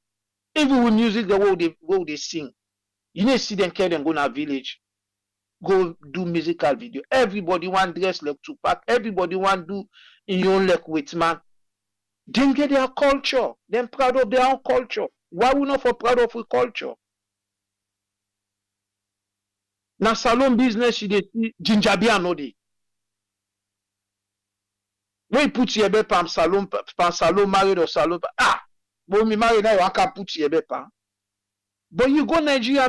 Even with music, the way they sing. You know, see them carry them go to village. Go do musical video. Everybody want dress like Tupac. Everybody want do in your own like Whitman. Then get their culture. Them proud of their own culture. Why we not for proud of our culture? Now salon business she dey ginger beer no dey. When you put your bed pan salon married or salon but me married now you can't put your bed pan. But you go Nigeria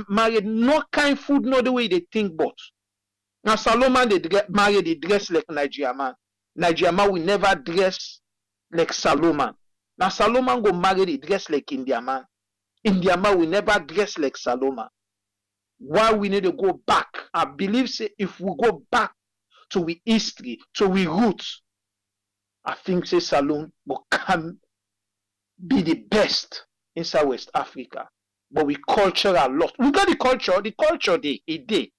married, no kind food, no the way they think but. Now salon man they married, they dress like Nigeria man. Nigeria man will never dress like salon man. Now salon man go marry, they dress like India man. India man will never dress like salon man. Why we need to go back? I believe say if we go back to we history, to we roots, I think say salon will come be the best inside West Africa. But we culture a lot. We got the culture day, a day.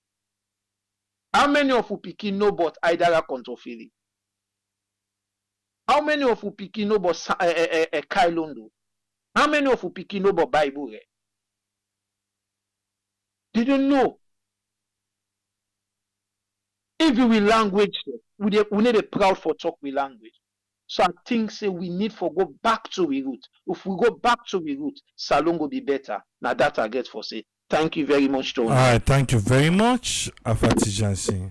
How many of you pikin know about Aidara Kontofili? How many of you pikin know about Kailondo? How many of you pikin know about Bible? They don't know. If we language, we need a proud for talk with language. So I think say we need for go back to we root. If we go back to we root, Salon will be better. Now that I get for say. Thank you very much, Tony.
All right, thank you very much, Afati Jansi.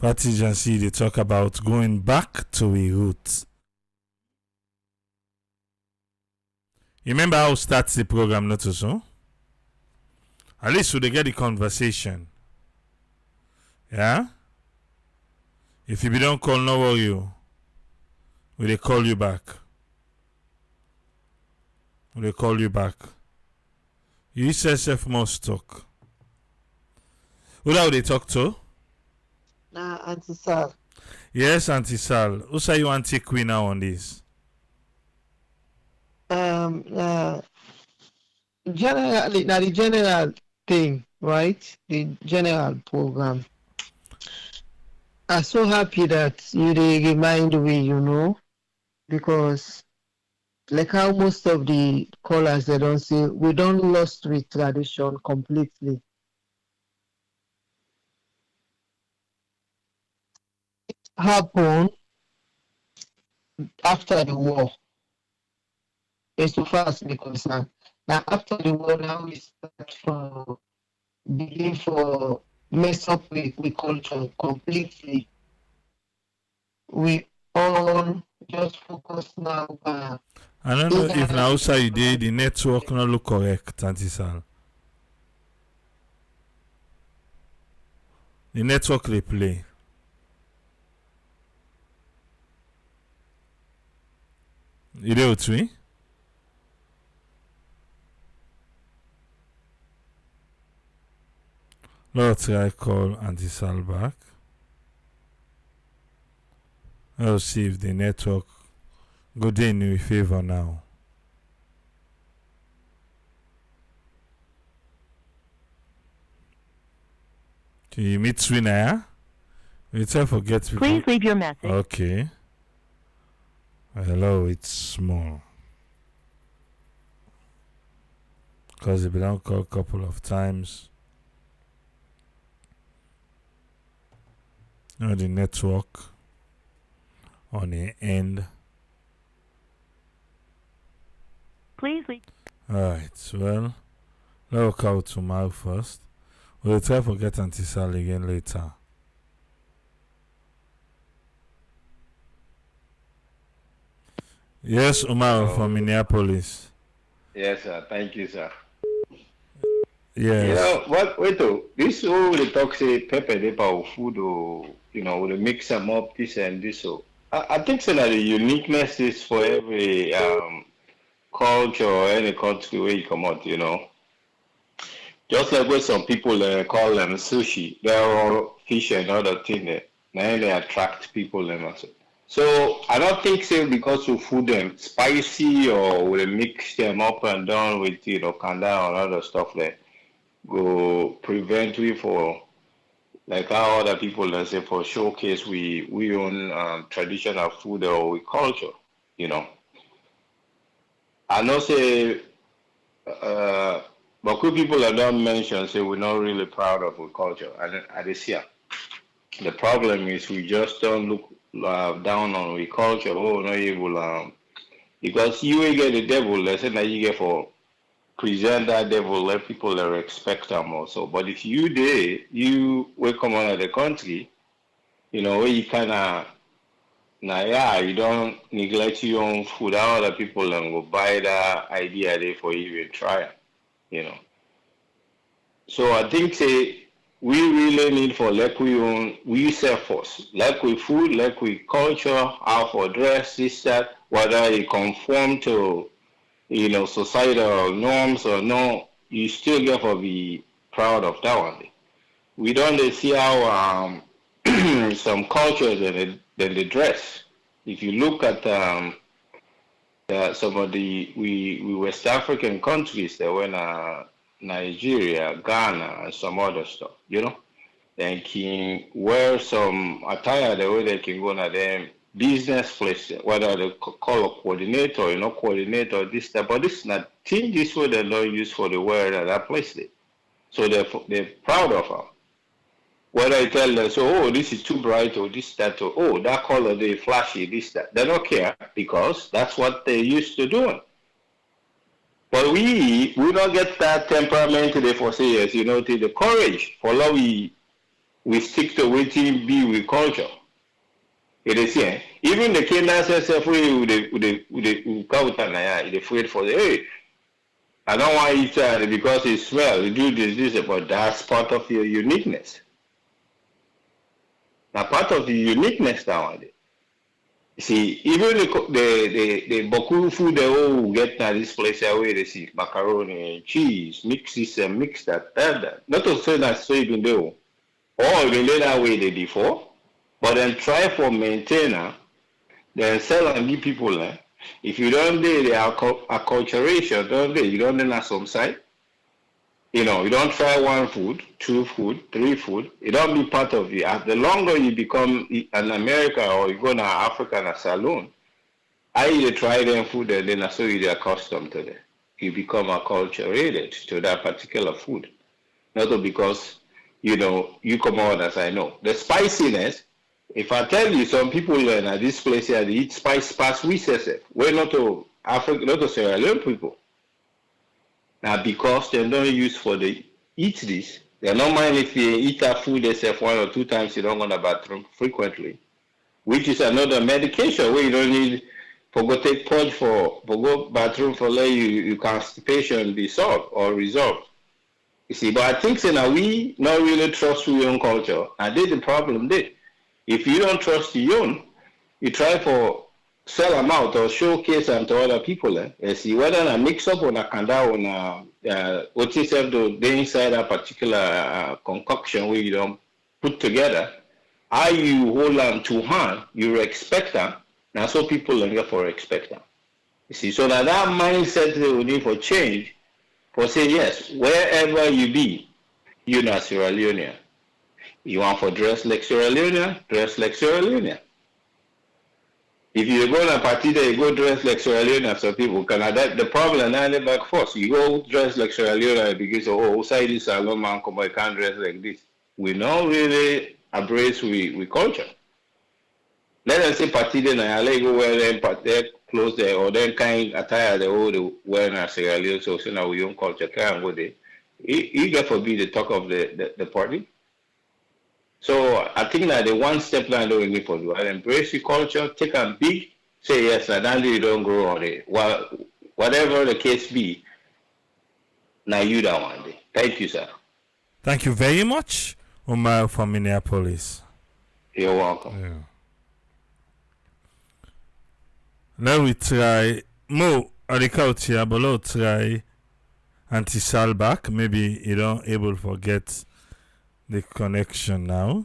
Afati Jansi, they talk about going back to we root. You remember how starts the program, not so? At least we get the conversation. Yeah? If you don't call, no worry. Will they call you back? Will they call you back? You yourself must talk. Who that they talk to?
Nah, Auntie Sal.
Yes, Auntie Sal. Who say you want to take queen now on this?
Generally, now the general thing, right? The general program. I'm so happy that you remind me, because like how most of the callers they don't say we don't lost with tradition completely. It happened after the war. It's so far as me concerned. Now after the war, now we start for begin for mess up with culture completely. We all just focus now.
I don't know if now outside the network not look correct, Auntie Sal. The network they play. You there with me? Let's try call Auntie Sal back. Let's see if the network go in your favor now. You meet Swina, you try forget people.
Please leave your message.
Okay. Hello, it's small. Because you've been called a couple of times. The network on the end.
Please leave.
Alright, well, let's call tomorrow first. We'll try to get Antisal again later. Yes, Umar from Minneapolis.
Yes, sir. Thank you, sir.
Yes.
You know what? Wait, this all the talk say pepper, they power food, or we mix them up this and this. So I think so that the uniqueness is for every culture or any country where you come out. Just like what some people call them sushi, they're all fish and other things. Now they attract people and also. So I don't think so because we food them spicy or we mix them up and down with kanda or other stuff that go prevent we for like how other people let's say for showcase we own traditional food or we culture. I know say but good people that don't mention say we're not really proud of our culture. I this here. The problem is we just don't look down on we culture. Oh no, you will because you will get the devil. Let's say that you get for present that devil. Let people respect them also. But if you will come out of the country, where you kind of you don't neglect your own food. How other people and go buy that idea there for you and try it. So I think say we really need for like we self force, like we food, like we culture, how for dress, this, that, whether it conform to societal norms or no, you still get to be proud of that one. We don't see how some cultures and the dress. If you look at some of the we West African countries that were Nigeria, Ghana, and some other stuff, they can wear some attire the way they can go to them business place, whether they call a coordinator, coordinator, this, that, but this is not thing this way they don't use for the wear at that place. So they're proud of them. Whether I tell them, so, this is too bright, or this, that, or, oh, that color, they flashy, this, that. They don't care because that's what they used to doing. But we don't get that temperament today for say yes, the courage for love we stick to waiting be with culture. It is here. Even the Kenyan self we with the afraid for the hey, I don't want to eat that because it smells, you do this, but that's part of your uniqueness. Now part of the uniqueness nowadays. See, even the Boku food they all get now this place where they see macaroni, cheese, mix this and mix that. Not to say that so even do. Or even that way they before, but then try for maintainer, then sell and give people. If you don't do the acculturation, you don't do some side. You don't try one food, two food, three food. It don't be part of you. As the longer you become an America or you go to Africa in a saloon, I try them food and then so you get accustomed to it. You become acculturated to that particular food. Not because, you come out as I know. The spiciness, if I tell you some people learn at this place here, they eat spice past we say, we're not to Africa, not to Sierra Leone people. Now, because they don't use for the eat this, they don't mind if you eat that food themselves 1 or 2 times, you don't go to the bathroom frequently, which is another medication where you don't need for go take purge for go bathroom for let you constipation be solved or resolved. You see, but I think now we not really trust your own culture, and that's the problem there. If you don't trust your own, you try for sell them out or showcase them to other people. You see, whether I mix up on a kanda on what you said the inside a particular concoction where you don't put together, how you hold them to hand, you expect them. Now, so people learn for expect them. You see, so that mindset they will need for change, for say yes, wherever you be, you're not Sierra Leonean. You want for dress like Sierra Leone, dress like Sierra Leone. If you go to a party there, you go dress like Sierra Leone, some people can that the problem now they back force. You go dress like Sierra Leone because outside this salon man come I can't dress like this. We not really embrace we culture. Let us say party then I let go wear them their clothes there or then kind attire the old wear in Sierra Leone so now we own culture can't go there. He get for be the talk of the party. So I think that the one step line that we need to do, I embrace the culture, take a big, say yes, and then you don't grow on it. Well, whatever the case be, now you that one day. Thank you, sir.
Thank you very much, Omar from Minneapolis.
You're welcome.
Yeah. Now we try Mo Arikautia, but let's try anti-sal back. Maybe you don't able to forget the connection now.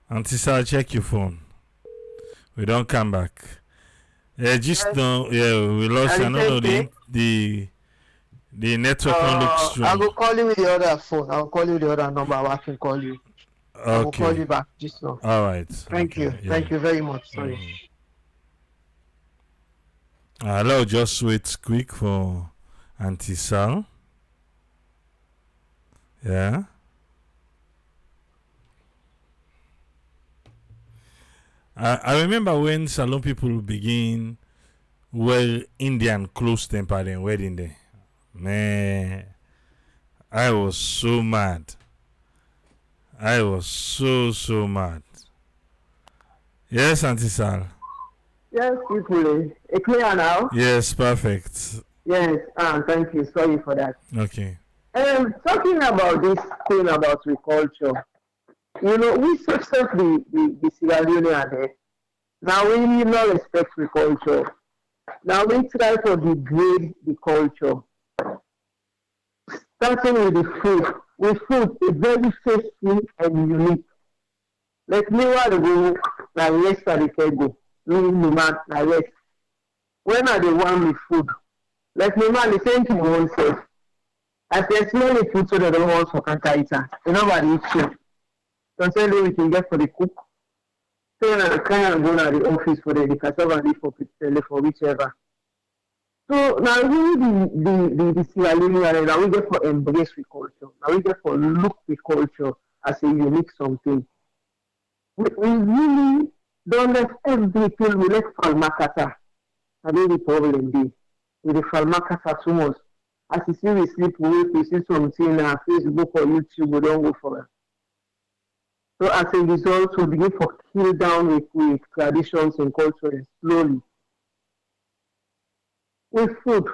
Anti-sal, check your phone. We don't come back. Yeah, just no. Yeah, we lost. I don't know the network don't look strong.
I will call you with the other phone. I will call you with the other number. I can call you.
Okay.
I will call you back just now.
All right.
Thank you.
Yeah.
Thank you very much. Sorry.
Hello, just wait quick for anti-sal. Yeah. I remember when salon people begin wear Indian clothes temper than wedding day. Man, I was so mad. I was so mad. Yes, Auntie Sal.
Yes, people. Clear now?
Yes, perfect.
Yes, thank you. Sorry for that.
Okay.
Talking about this thing about reculture, we success the Sierra Leone there. Now we need not respect reculture. Now we try to degrade the culture. Starting with the food. With food, it's very tasty and unique. Like me while ago, like yesterday go. Me man, like yes. When are the one with food? Like me man, the same thing won't say. As they smell the food so they don't want for cancer eater. Nobody eats food. So tell you we can get for the cook. So I can't go to the office for the cassava leaf for whichever. So now we the Sierra Leone now we get for embrace the culture. Now we get for look the culture as a unique something. We really don't let everything we let Falmakata. I think the problem be with the Falmakata too much. As you see we sleep we see something on Facebook or YouTube, we don't go for it. So as a result, we begin to kill down with traditions and culture slowly. With food,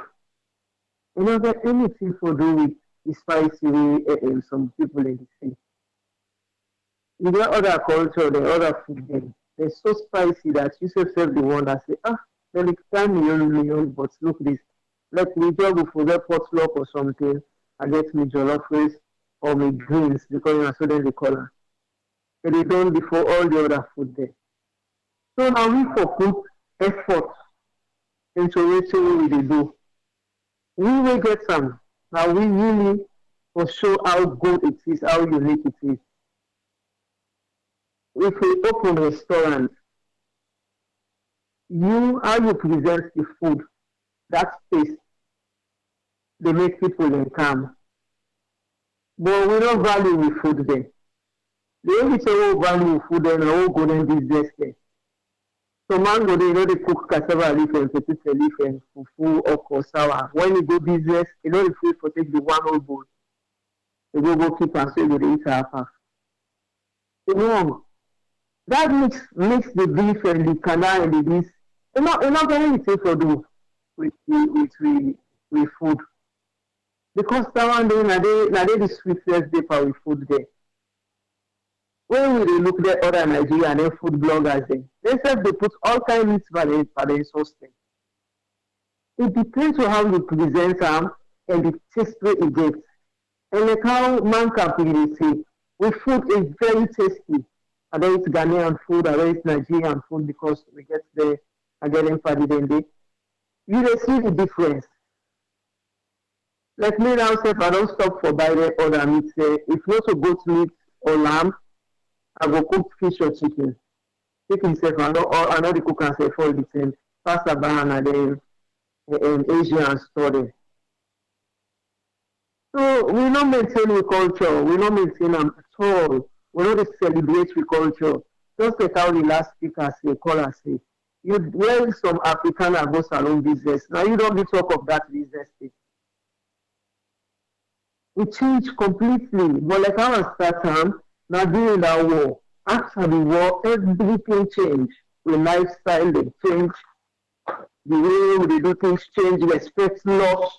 there's anything to do with the spicy way some people in the sea. You get other culture, the other food, they're so spicy that you yourself the one that say, then it's time million, but look this. Let me just for the potluck or something, I get me jollof rice or me greens because I saw them the color. And they done before all the other food there. So now we for put effort into what we do. We will get some. Now we really will show how good it is, how unique it is. If we open a restaurant, how you present the food, that space, they make people calm. But we don't value the food there. The only say we value food and we go in business there. So mango they cook cassava leaf and potato leaf and fufu or sour. When you go business, the food for take the one whole bowl. You go keep and say you go eat half. No. That makes the beef and the canal and the this. It's not very easy to do with food. Because someone day na they the sweetest day for with food there. When we look at other Nigerian and food bloggers, they say they put all kinds of meats for the sauce. It depends on how you present them and the taste it gets. And like how man can say, with food is very tasty. I know it's Ghanaian food, I know it's Nigerian food because we get the again for the day. You will see the difference. Like me now, say if I don't stop for buy the other meat, say if not to goat meat or lamb, I go cook fish or chicken. Chicken say I know the cook and say for the same. Pasta banana then Asia and store them. So we not maintain the culture. We not maintain them at all. We not celebrate the culture. Just like how the last speaker say, caller say. You where some African go salon business. Now you don't be talk of that business thing. We change completely. But like I was start time, now during that war, after the war, everything changed. The lifestyle they change, the way we do things change, respect laws,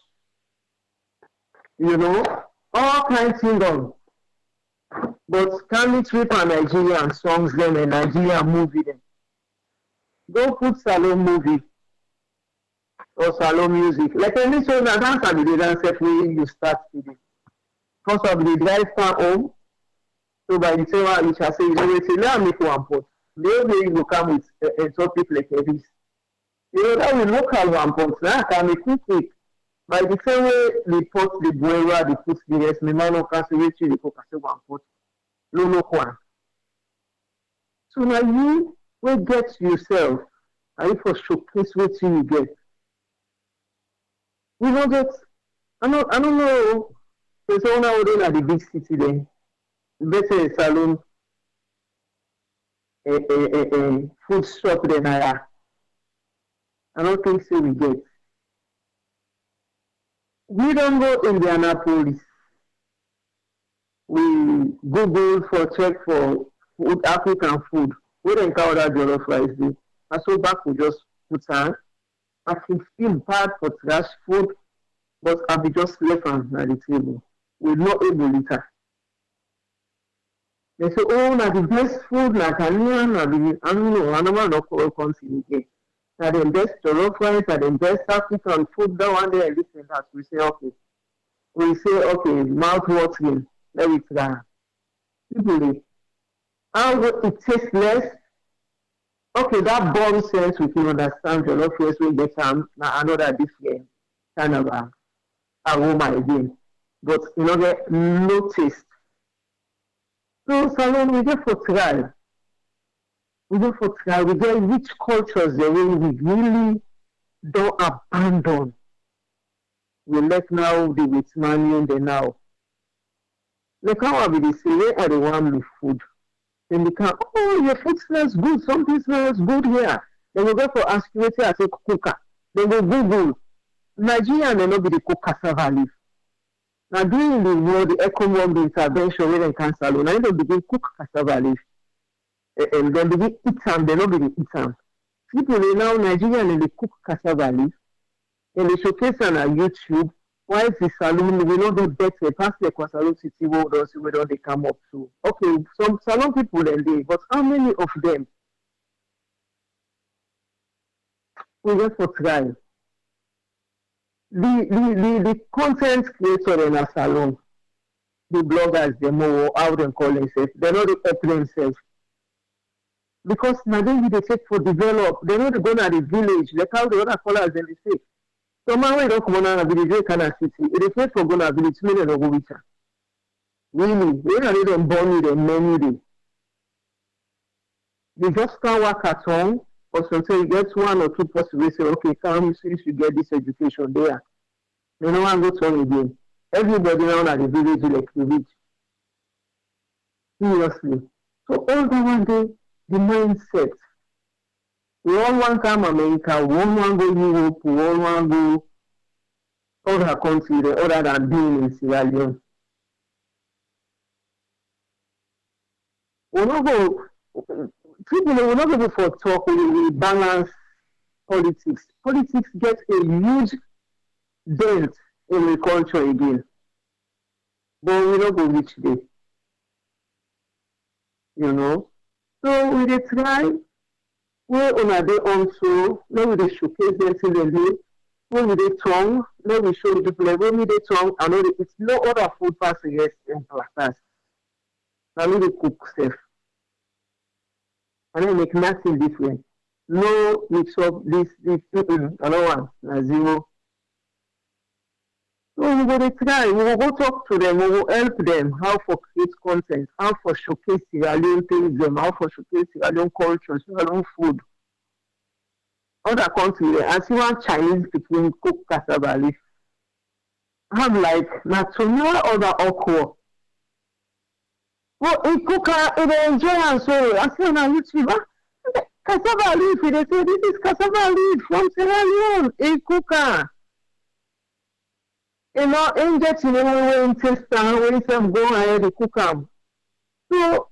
all kinds of things done. But can we trip on Nigerian songs them and Nigerian movie them? Don't put salon movie or salon music. Like any song that dance and the dance when you start today. First of the drive car home. So by the time I shall say, let me make one pot. The other way you will come with a topic like this. That will local one pot. Now I can make quick. By the same way they put the boiler, they put the rest, my man of cancer, they cook as one pot. No one. So now you will get yourself, and you for showcase what you get. We don't get, I don't know, there's someone out there at the big city there. Better a salon, a food shop than I don't think so we get. We don't go Indianapolis. We Google for check for food, African food. We don't count that jollof rice. And so back we just put on. I feel bad for trash food, but I be just left on the table. We're not able to eat. They say, oh, na the best food, na Ghanaian, na the, I don't know, I never know how country again. Na the best jollof rice, na the best African food, that one day, and this and that. We say, okay, mouth watering, let me try. People, how it tastes less? Okay, that bomb sense we can understand jollof rice when they come, na another different kind of aroma again. But you know, get no taste. So salon we get for try. We get rich cultures the way we really don't abandon. We let now the with money and the now. Like how I be they say, where are the one with food? Then they can, oh, your food smells good, something smells good here. Then we go for aspirate as a cooker. Then we Google. Nigeria may not be the cook cassava leaf. Now during the war, the economic intervention when they can salon, now they begin cook cassava leaf. And then begin eat them, they not begin eat them. People now Nigerian and they cook cassava leaf. And they showcase on YouTube. Why is the salon we not do better? Pass the salon city world or see whether they come up to. Okay, some salon people then they, but how many of them we just for try? The content creator in a salon, the bloggers, they know how they call themselves, they know they help themselves. Because now they take for develop, they know they go to the village, like how the other callers then they say. So man we don't come on a village, they cannot city. It is not for going to village, many don't go with her. Really, we don't them born with them many days. They just can't work at home, or sometimes you get one or two possible say, okay, come since you get this education there. You know one go to home again. Everybody now at the village like the village. Seriously. So all that one day, the mindset. We all want to come America, we all want to go Europe, we all want to go other countries other than being in Sierra Leone. We not go people will not go for talk, we balance politics. Politics get a huge dent in the culture again. But we don't go reach there. So we dey try where una dey also, let we dey showcase them till they dey. When we dey tongue, let we show the people like when we dey tongue, I know that it's no other food pass the rest in platters. Na me dey cook sef. And then make nothing different. No mix up this, another one, na zero. So we go to try, we will go talk to them, we will help them how for create content, how for showcase Sierra Leone things, them, how for showcase Sierra Leone culture, Sierra Leone food. Other country, I see one Chinese between cook cassava leaf. I'm like, not to know other okra. Well, he cook it enjoy and so I see on YouTube, cassava leaf, they say this is cassava leaf from Sierra Leone, he cook you know, in get you know when test when some go ahead to cook them. So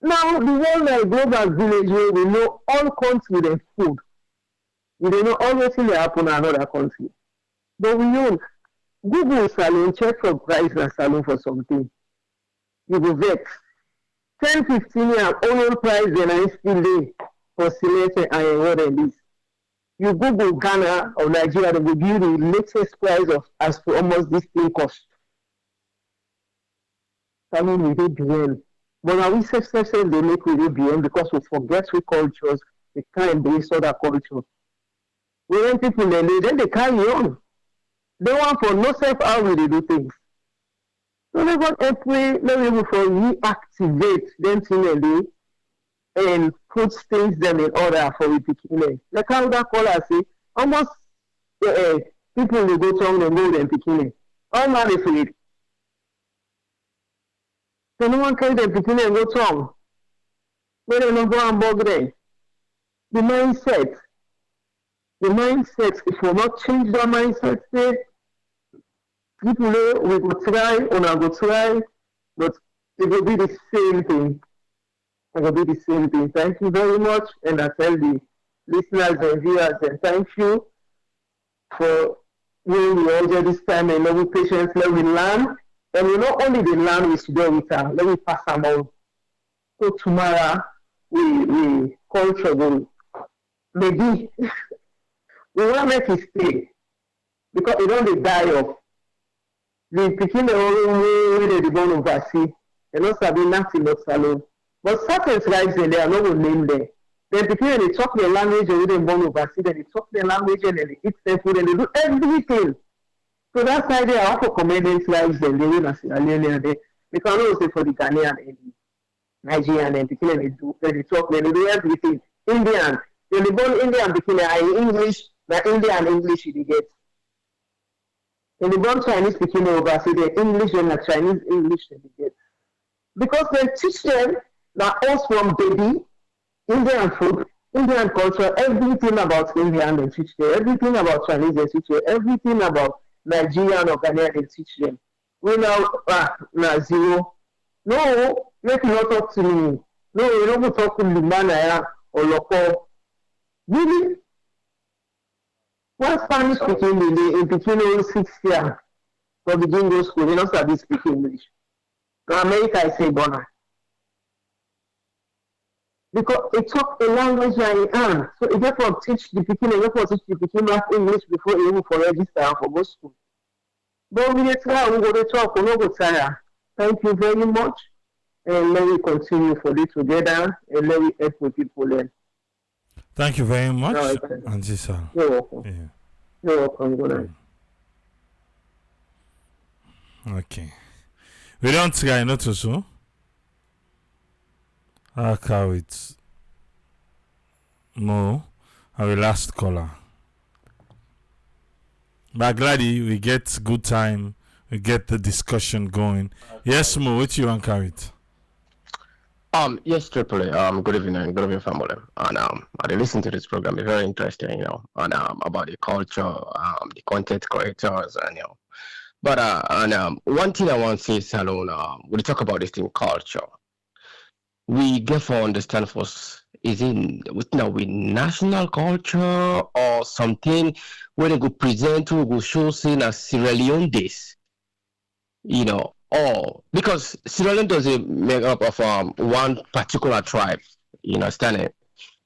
now the world like global village where we know all country their food. We don't know always in happen in another country. But we know Google salon check for price and salon for something. You go vex. 10, 15 years oil price then I still day for cement and what and this. You Google Ghana or Nigeria, they will give you the latest price of as for almost this thing cost. I mean, we did BN. But now we say they make we do BN because we forget we cultures, we can't embrace other culture. We want people then they carry on. They want for no self how we do things. So they got every level for reactivate them thing and put things them in order for we picking. Like how that caller say, almost people will go to them go and picking. All man is it. So no one carry them picking and go to when they don't go and bug them. The mindset, if we not change the mindset, say, people we go try, go try, but it will be the same thing. It will be the same thing. Thank you very much, and I tell the listeners and viewers, and thank you for being we all get this time and level patience, let we learn, and we not only the learn we should do with her, let me pass them on. So tomorrow we culture will maybe we want to make it stay because it don't die off. The picking the only way they born overseas, they not sabi nothing not salon. But certain tribes in there, no one name there. Then picking they talk their language and they born overseas, then they talk their language and they eat their food and they do everything. So that's why they are for commanding tribes and they will not see alien there. We can also say for the Ghanaian and the Nigerian and picking they talk, they do everything. Indian, they born Indian picking English, the Indian English you get. And the born Chinese speaking overseas, the English and the Chinese English they get. Because they teach them that us from baby, Indian food, Indian culture, everything about Indian they teach them, everything about Chinese they teach them, everything about Nigerian or Ghanaian they teach them. We now zero. No, make you not talk to me. No, you don't talk to Limanaya or Loco. Really? One Spanish speaking in between only 6 years for begin go school, they don't start speak English. Now America I say Bonner. Because it talk a language like it and so it therefore teach the beginning, therefore teach the beginning English before you even for register and for go school. But we try, we go to talk, we go tire. Thank you very much. And let me continue for this together and let me help with people learn.
Thank you very much, Auntie Sal.
You're welcome.
Yeah.
You're welcome. Good night.
Okay. We don't try not to so. I'll carry it. Mo, our last caller. But glad we get good time. We get the discussion going. Yes, Mo, what you want carry it?
Yes, Triple A. Good evening, family. And I listen to this program. It's very interesting, and about the culture, the content creators, and But one thing I want to say, Salon, we talk about this thing culture. We get for understand first is in with national culture or something where they go present who go show saying as Sierra Leone days, or because Sierra Leone doesn't make up of one particular tribe, you understand it.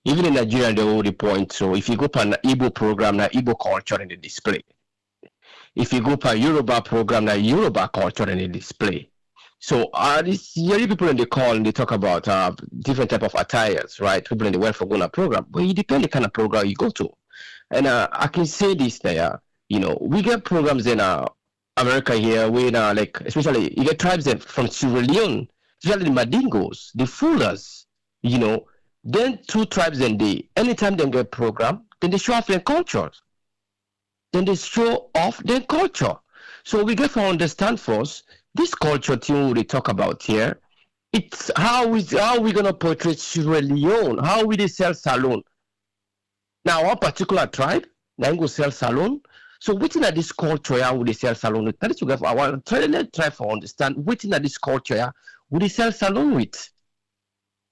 Even in Nigeria, they already point. So if you go to an Igbo program, na Igbo culture in the display. If you go to a Yoruba program, na Yoruba culture in the display. So these young people in the call and they talk about different type of attires, right? People in the Well for Guna program, but it depends the kind of program you go to. And I can say this there, we get programs in America here, we now like especially you get tribes that from Sierra Leone, especially the Madingos, the Fullers, you know. Then two tribes and they anytime they get program, then they show off their cultures. Then they show off their culture. So we get to understand first this culture thing we talk about here. It's how we gonna portray Sierra Leone, how we they sell salon. Now one particular tribe, then go sell salon. So within this culture, how would they sell salon? That is what I want to try to understand within this culture, would they sell salon with?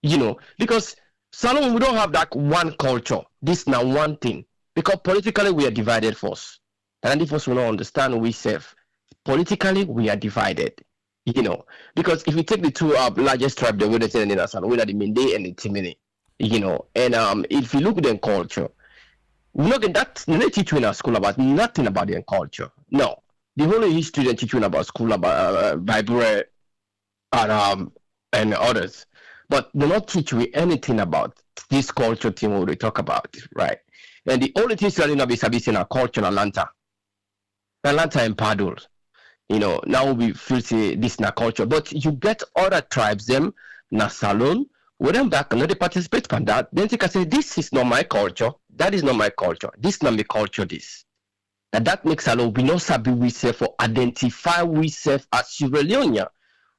You know, because salon we don't have that one culture. This now one thing. Because politically we are divided first. And if us we don't understand we serve. Politically we are divided. You know, because if you take the two largest tribes, the Wede and the Salon, the Mende and the Timini, you know, and if you look at their culture, look at that, they teach you in our school about nothing about their culture. No, the whole history they teach you about school about Bible and others, but they not teach you anything about this culture thing we talk about, right? And the only thing learning about is in our culture in Atlanta and Paddles. You know, now we feel say this na culture, but you get other tribes them na salon. When them back and they participate in that, then they can say this is not my culture, that is not my culture, this is not my culture. This and that makes salon we not sabi we say for identify we self as Sierra Leone.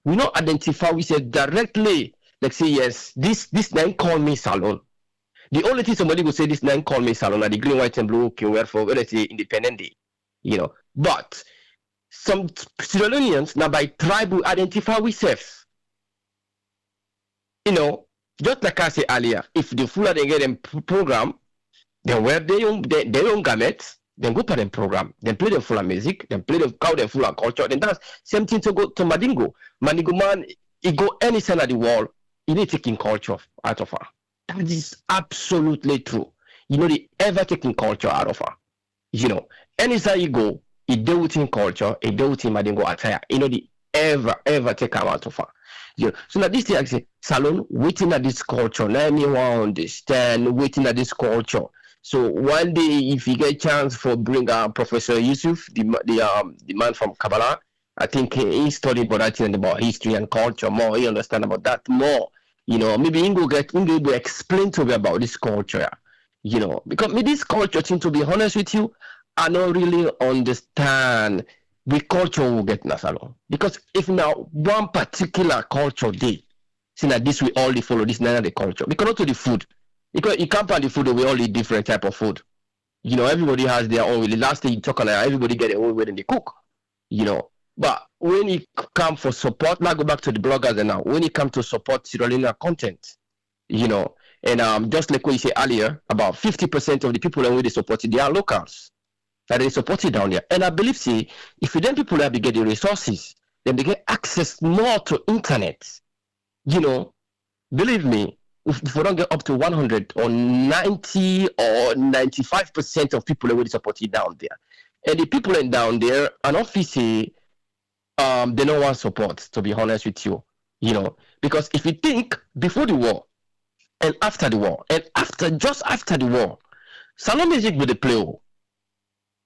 We not identify we say directly. Like say yes, this name call me salon. The only thing somebody will say this name call me salon are the green, white, and blue can wear for when they say Independent Day. You know, but some Sierra Leoneans now by tribe we identify ourselves. You know, just like I said earlier, if the Fuller they get them program, then wear their own garments, then go to them program, then play the Fuller music, then play the cow the Fuller culture, then that's same thing to go to Madingo. Madingo man, he go any side of the world, he need taking culture out of her. That is absolutely true. You know, they ever taking culture out of her. You know, any side you go, he deal with in culture, he deal with in Madingo attire. You know, they ever take her out of her. You know, so now this thing I say, Salon, waiting at this culture. Let me understand waiting at this culture. So one day, if you get a chance for bring Professor Yusuf, the man from Kabbalah, I think he studied about that thing about history and culture more. He understand about that more. You know, maybe he will explain to me about this culture. You know, because me this culture thing, to be honest with you, I don't really understand the culture will get in a salon. Because if now one particular culture day, see that this we all follow this none of the culture. Because not to the food. Because you can't find the food, we all eat different type of food. You know, everybody has their own way. The last thing you talk about, everybody get their own way and they cook. You know. But when it come for support, now go back to the bloggers and now when it come to support Sierra Leone content, you know, and just like what you said earlier, about 50% of the people that they support they are locals. That they support it down there. And I believe see, if then people have to get the resources, then they get access more to internet. You know, believe me, if we don't get up to 100 or 90 or 95% of people already support it down there. And the people in down there, an office they don't want support, to be honest with you. You know, because if you think before the war and after the war, and just after the war, salon music with the play.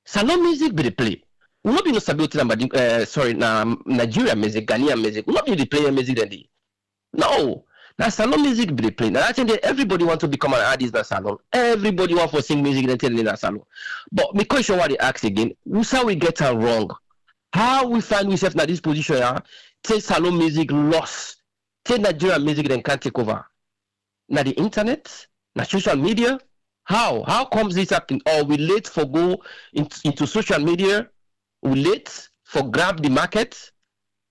Salon music be the play. We not be no stability Nigeria music, Ghanaian music. We not be the player music then. No. Now salon music be the play. Now I think that everybody want to become an artist in a salon. Everybody want to sing music and tell in a salon. But my question what they ask again, who's how we get it wrong? How we find ourselves in this position, take salon music lost. Take Nigerian music then can't take over. Now the internet, now social media. How comes this happening? Or we late for go into social media? We late for grab the market?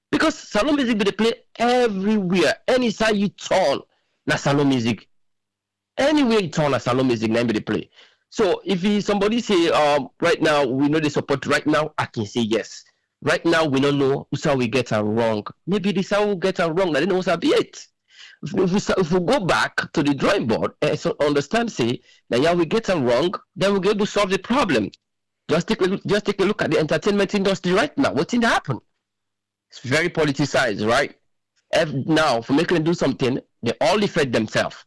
Because salon music be the play everywhere. Any side you turn, na salon music. Anywhere you turn, na salon music, na be the play. So if somebody say, right now we know the support. Right now, I can say yes. Right now we don't know how we get it wrong. Maybe this how we get it wrong. I didn't know how be it. If we go back to the drawing board and so understand, say that yeah we get them wrong, then we'll be able to solve the problem. Just take a look at the entertainment industry right now. What's in to happen? It's very politicized, right? Now for making them do something, they all defend themselves.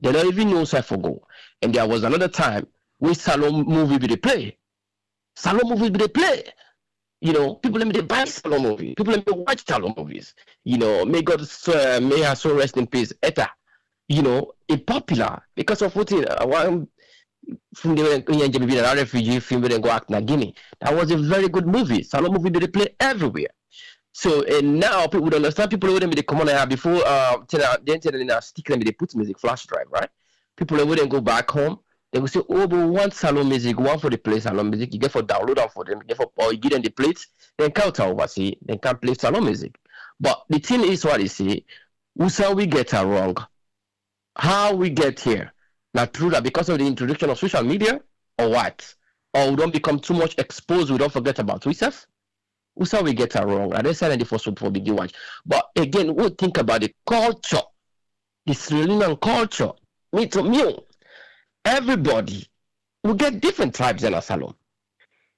They don't even know how to go. And there was another time when salon movie be the play. Salon movie be the play. People let me buy Salon movies. People let me watch Salon movies. May God, may her soul rest in peace. Eta, it popular because of what one film they were a refugee film where they go act in Guinea. That was a very good movie. Salon movie they play everywhere. So and now people would understand. People wouldn't be the common before. Then in a stick them they put music flash drive, right? People wouldn't go back home. They would say, "Oh, but one salon music, one for the play salon music. You get for download them for them. You get for or you give them the plates. Then count oversee. Then can play salon music." But the thing is, what they say, we get it wrong. How we get here? Not true that because of the introduction of social media, or what? Or we don't become too much exposed. We don't forget about ourselves. Usa we get it wrong. I don't say anything for begin watch. But again, we'll think about the culture, the Sri Lankan culture. Me to me, everybody will get different tribes in a salon.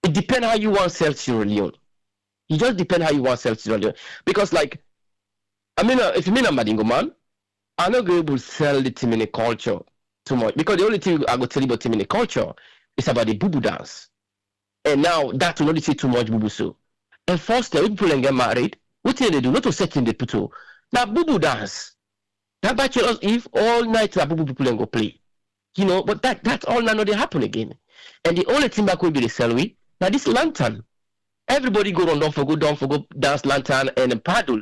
It depends how you want sell Sierra Leone. It just depends how you want sell Sierra Leone. Because like, if you mean a Madingo man, I'm not going to sell the Timini culture too much. Because the only thing I go tell you about Timini culture is about the bubu dance. And now that will not say too much bubu so. And first, when people get married, what do they do? Not to set in the puto. Now, bubu dance. That bachelor's eve, all night, that bubu people go play. But that's all now they happen again. And the only thing back will be the celery. Now, this lantern. Everybody go down for go dance lantern and paddle.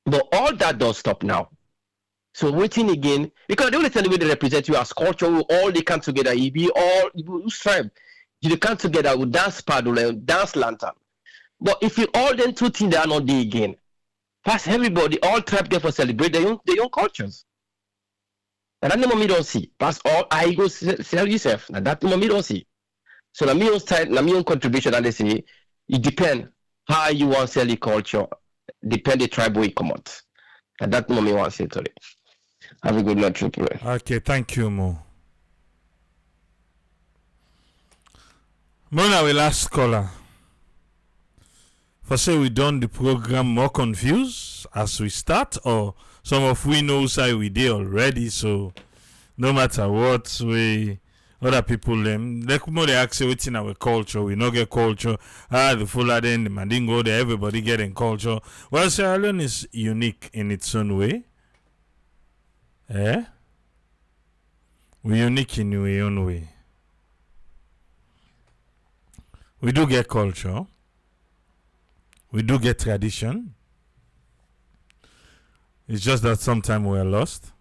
But all that does stop now. So waiting again, because the only thing they represent you as culture, all they come together, you strive. You come together with dance paddle and dance lantern. But if you all then two things they are not there again, past everybody, all tribe get for celebrate their own cultures. And that the mommy don't see. Past all I go sell yourself. And that the mommy don't see. So the me own style, the me own contribution, and they say it depends how you want to sell the culture, depend the tribe where you come out. And that the mommy wants to say today. Have a good night, Triple.
Okay, thank you, Mo. Mona, we last caller. For say we done the program more confused as we start, or some of we know say we did already, so no matter what we other people them like more they ask what's in our culture, we no get culture. The Fulani, the Mandingo, everybody getting culture. Well, Sierra Leone is unique in its own way. We're unique in our own way. We do get culture. We do get tradition. It's just that sometimes we are lost.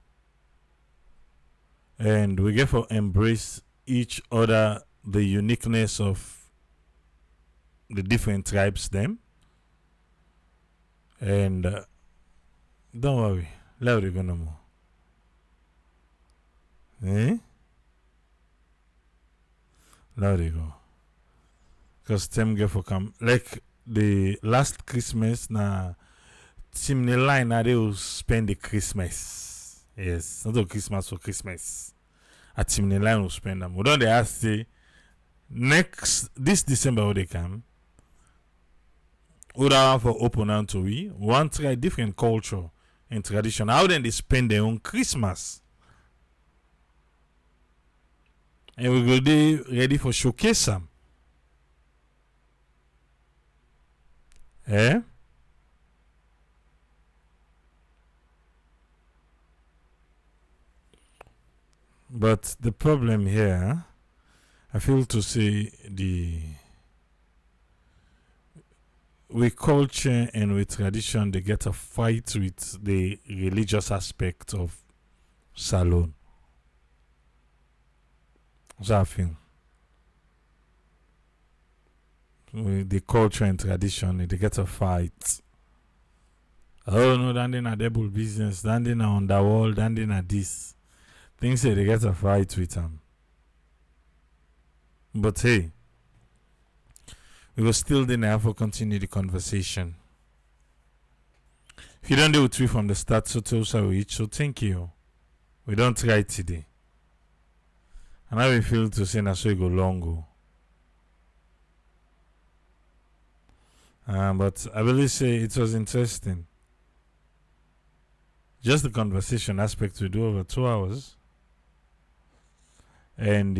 And we get to embrace each other, the uniqueness of the different tribes them. And don't worry, let it go no more. Let it go. Because them get for come like the last Christmas na team the line na they will spend the Christmas. Yes, not the Christmas for Christmas. A team the line will spend them. We don't they ask say this December when they come. We don't for open out to we want to try different culture and tradition. How then they spend their own Christmas. And we go there ready for showcase them. But the problem here, I feel to say with culture and with tradition, they get a fight with the religious aspect of Salon. So I feel. With the culture and tradition, they get a fight. Oh no, standing at double business, standing on the wall, standing at this. Things say they get a fight with them. But hey, we will still then have to continue the conversation. If you don't do it from the start, so tell us so thank you. We don't try today. And I will feel to say that so we go long go. But I will say it was interesting. Just the conversation aspect we do over 2 hours. And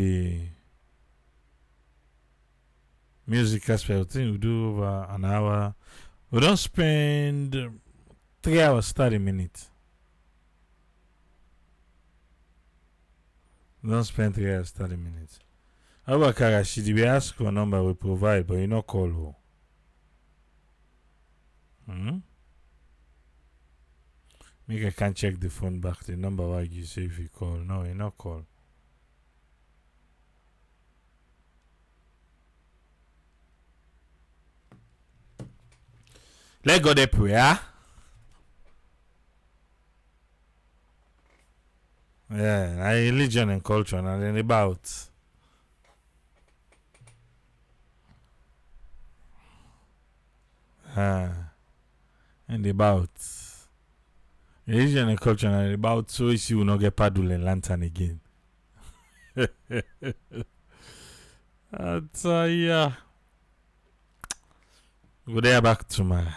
music aspect, I think we do over an hour. We don't spend 3 hours, 30 minutes. We don't spend 3 hours, 30 minutes. How about Karashi? We ask for a number we provide, but you not call her. Make I can check the phone back. The number why you say if you call. No, you not call. Let go the prayer. Yeah, religion and culture and then about. And about religion and culture and about so she will not get paddle and lantern again. Yeah. Go there back tomorrow.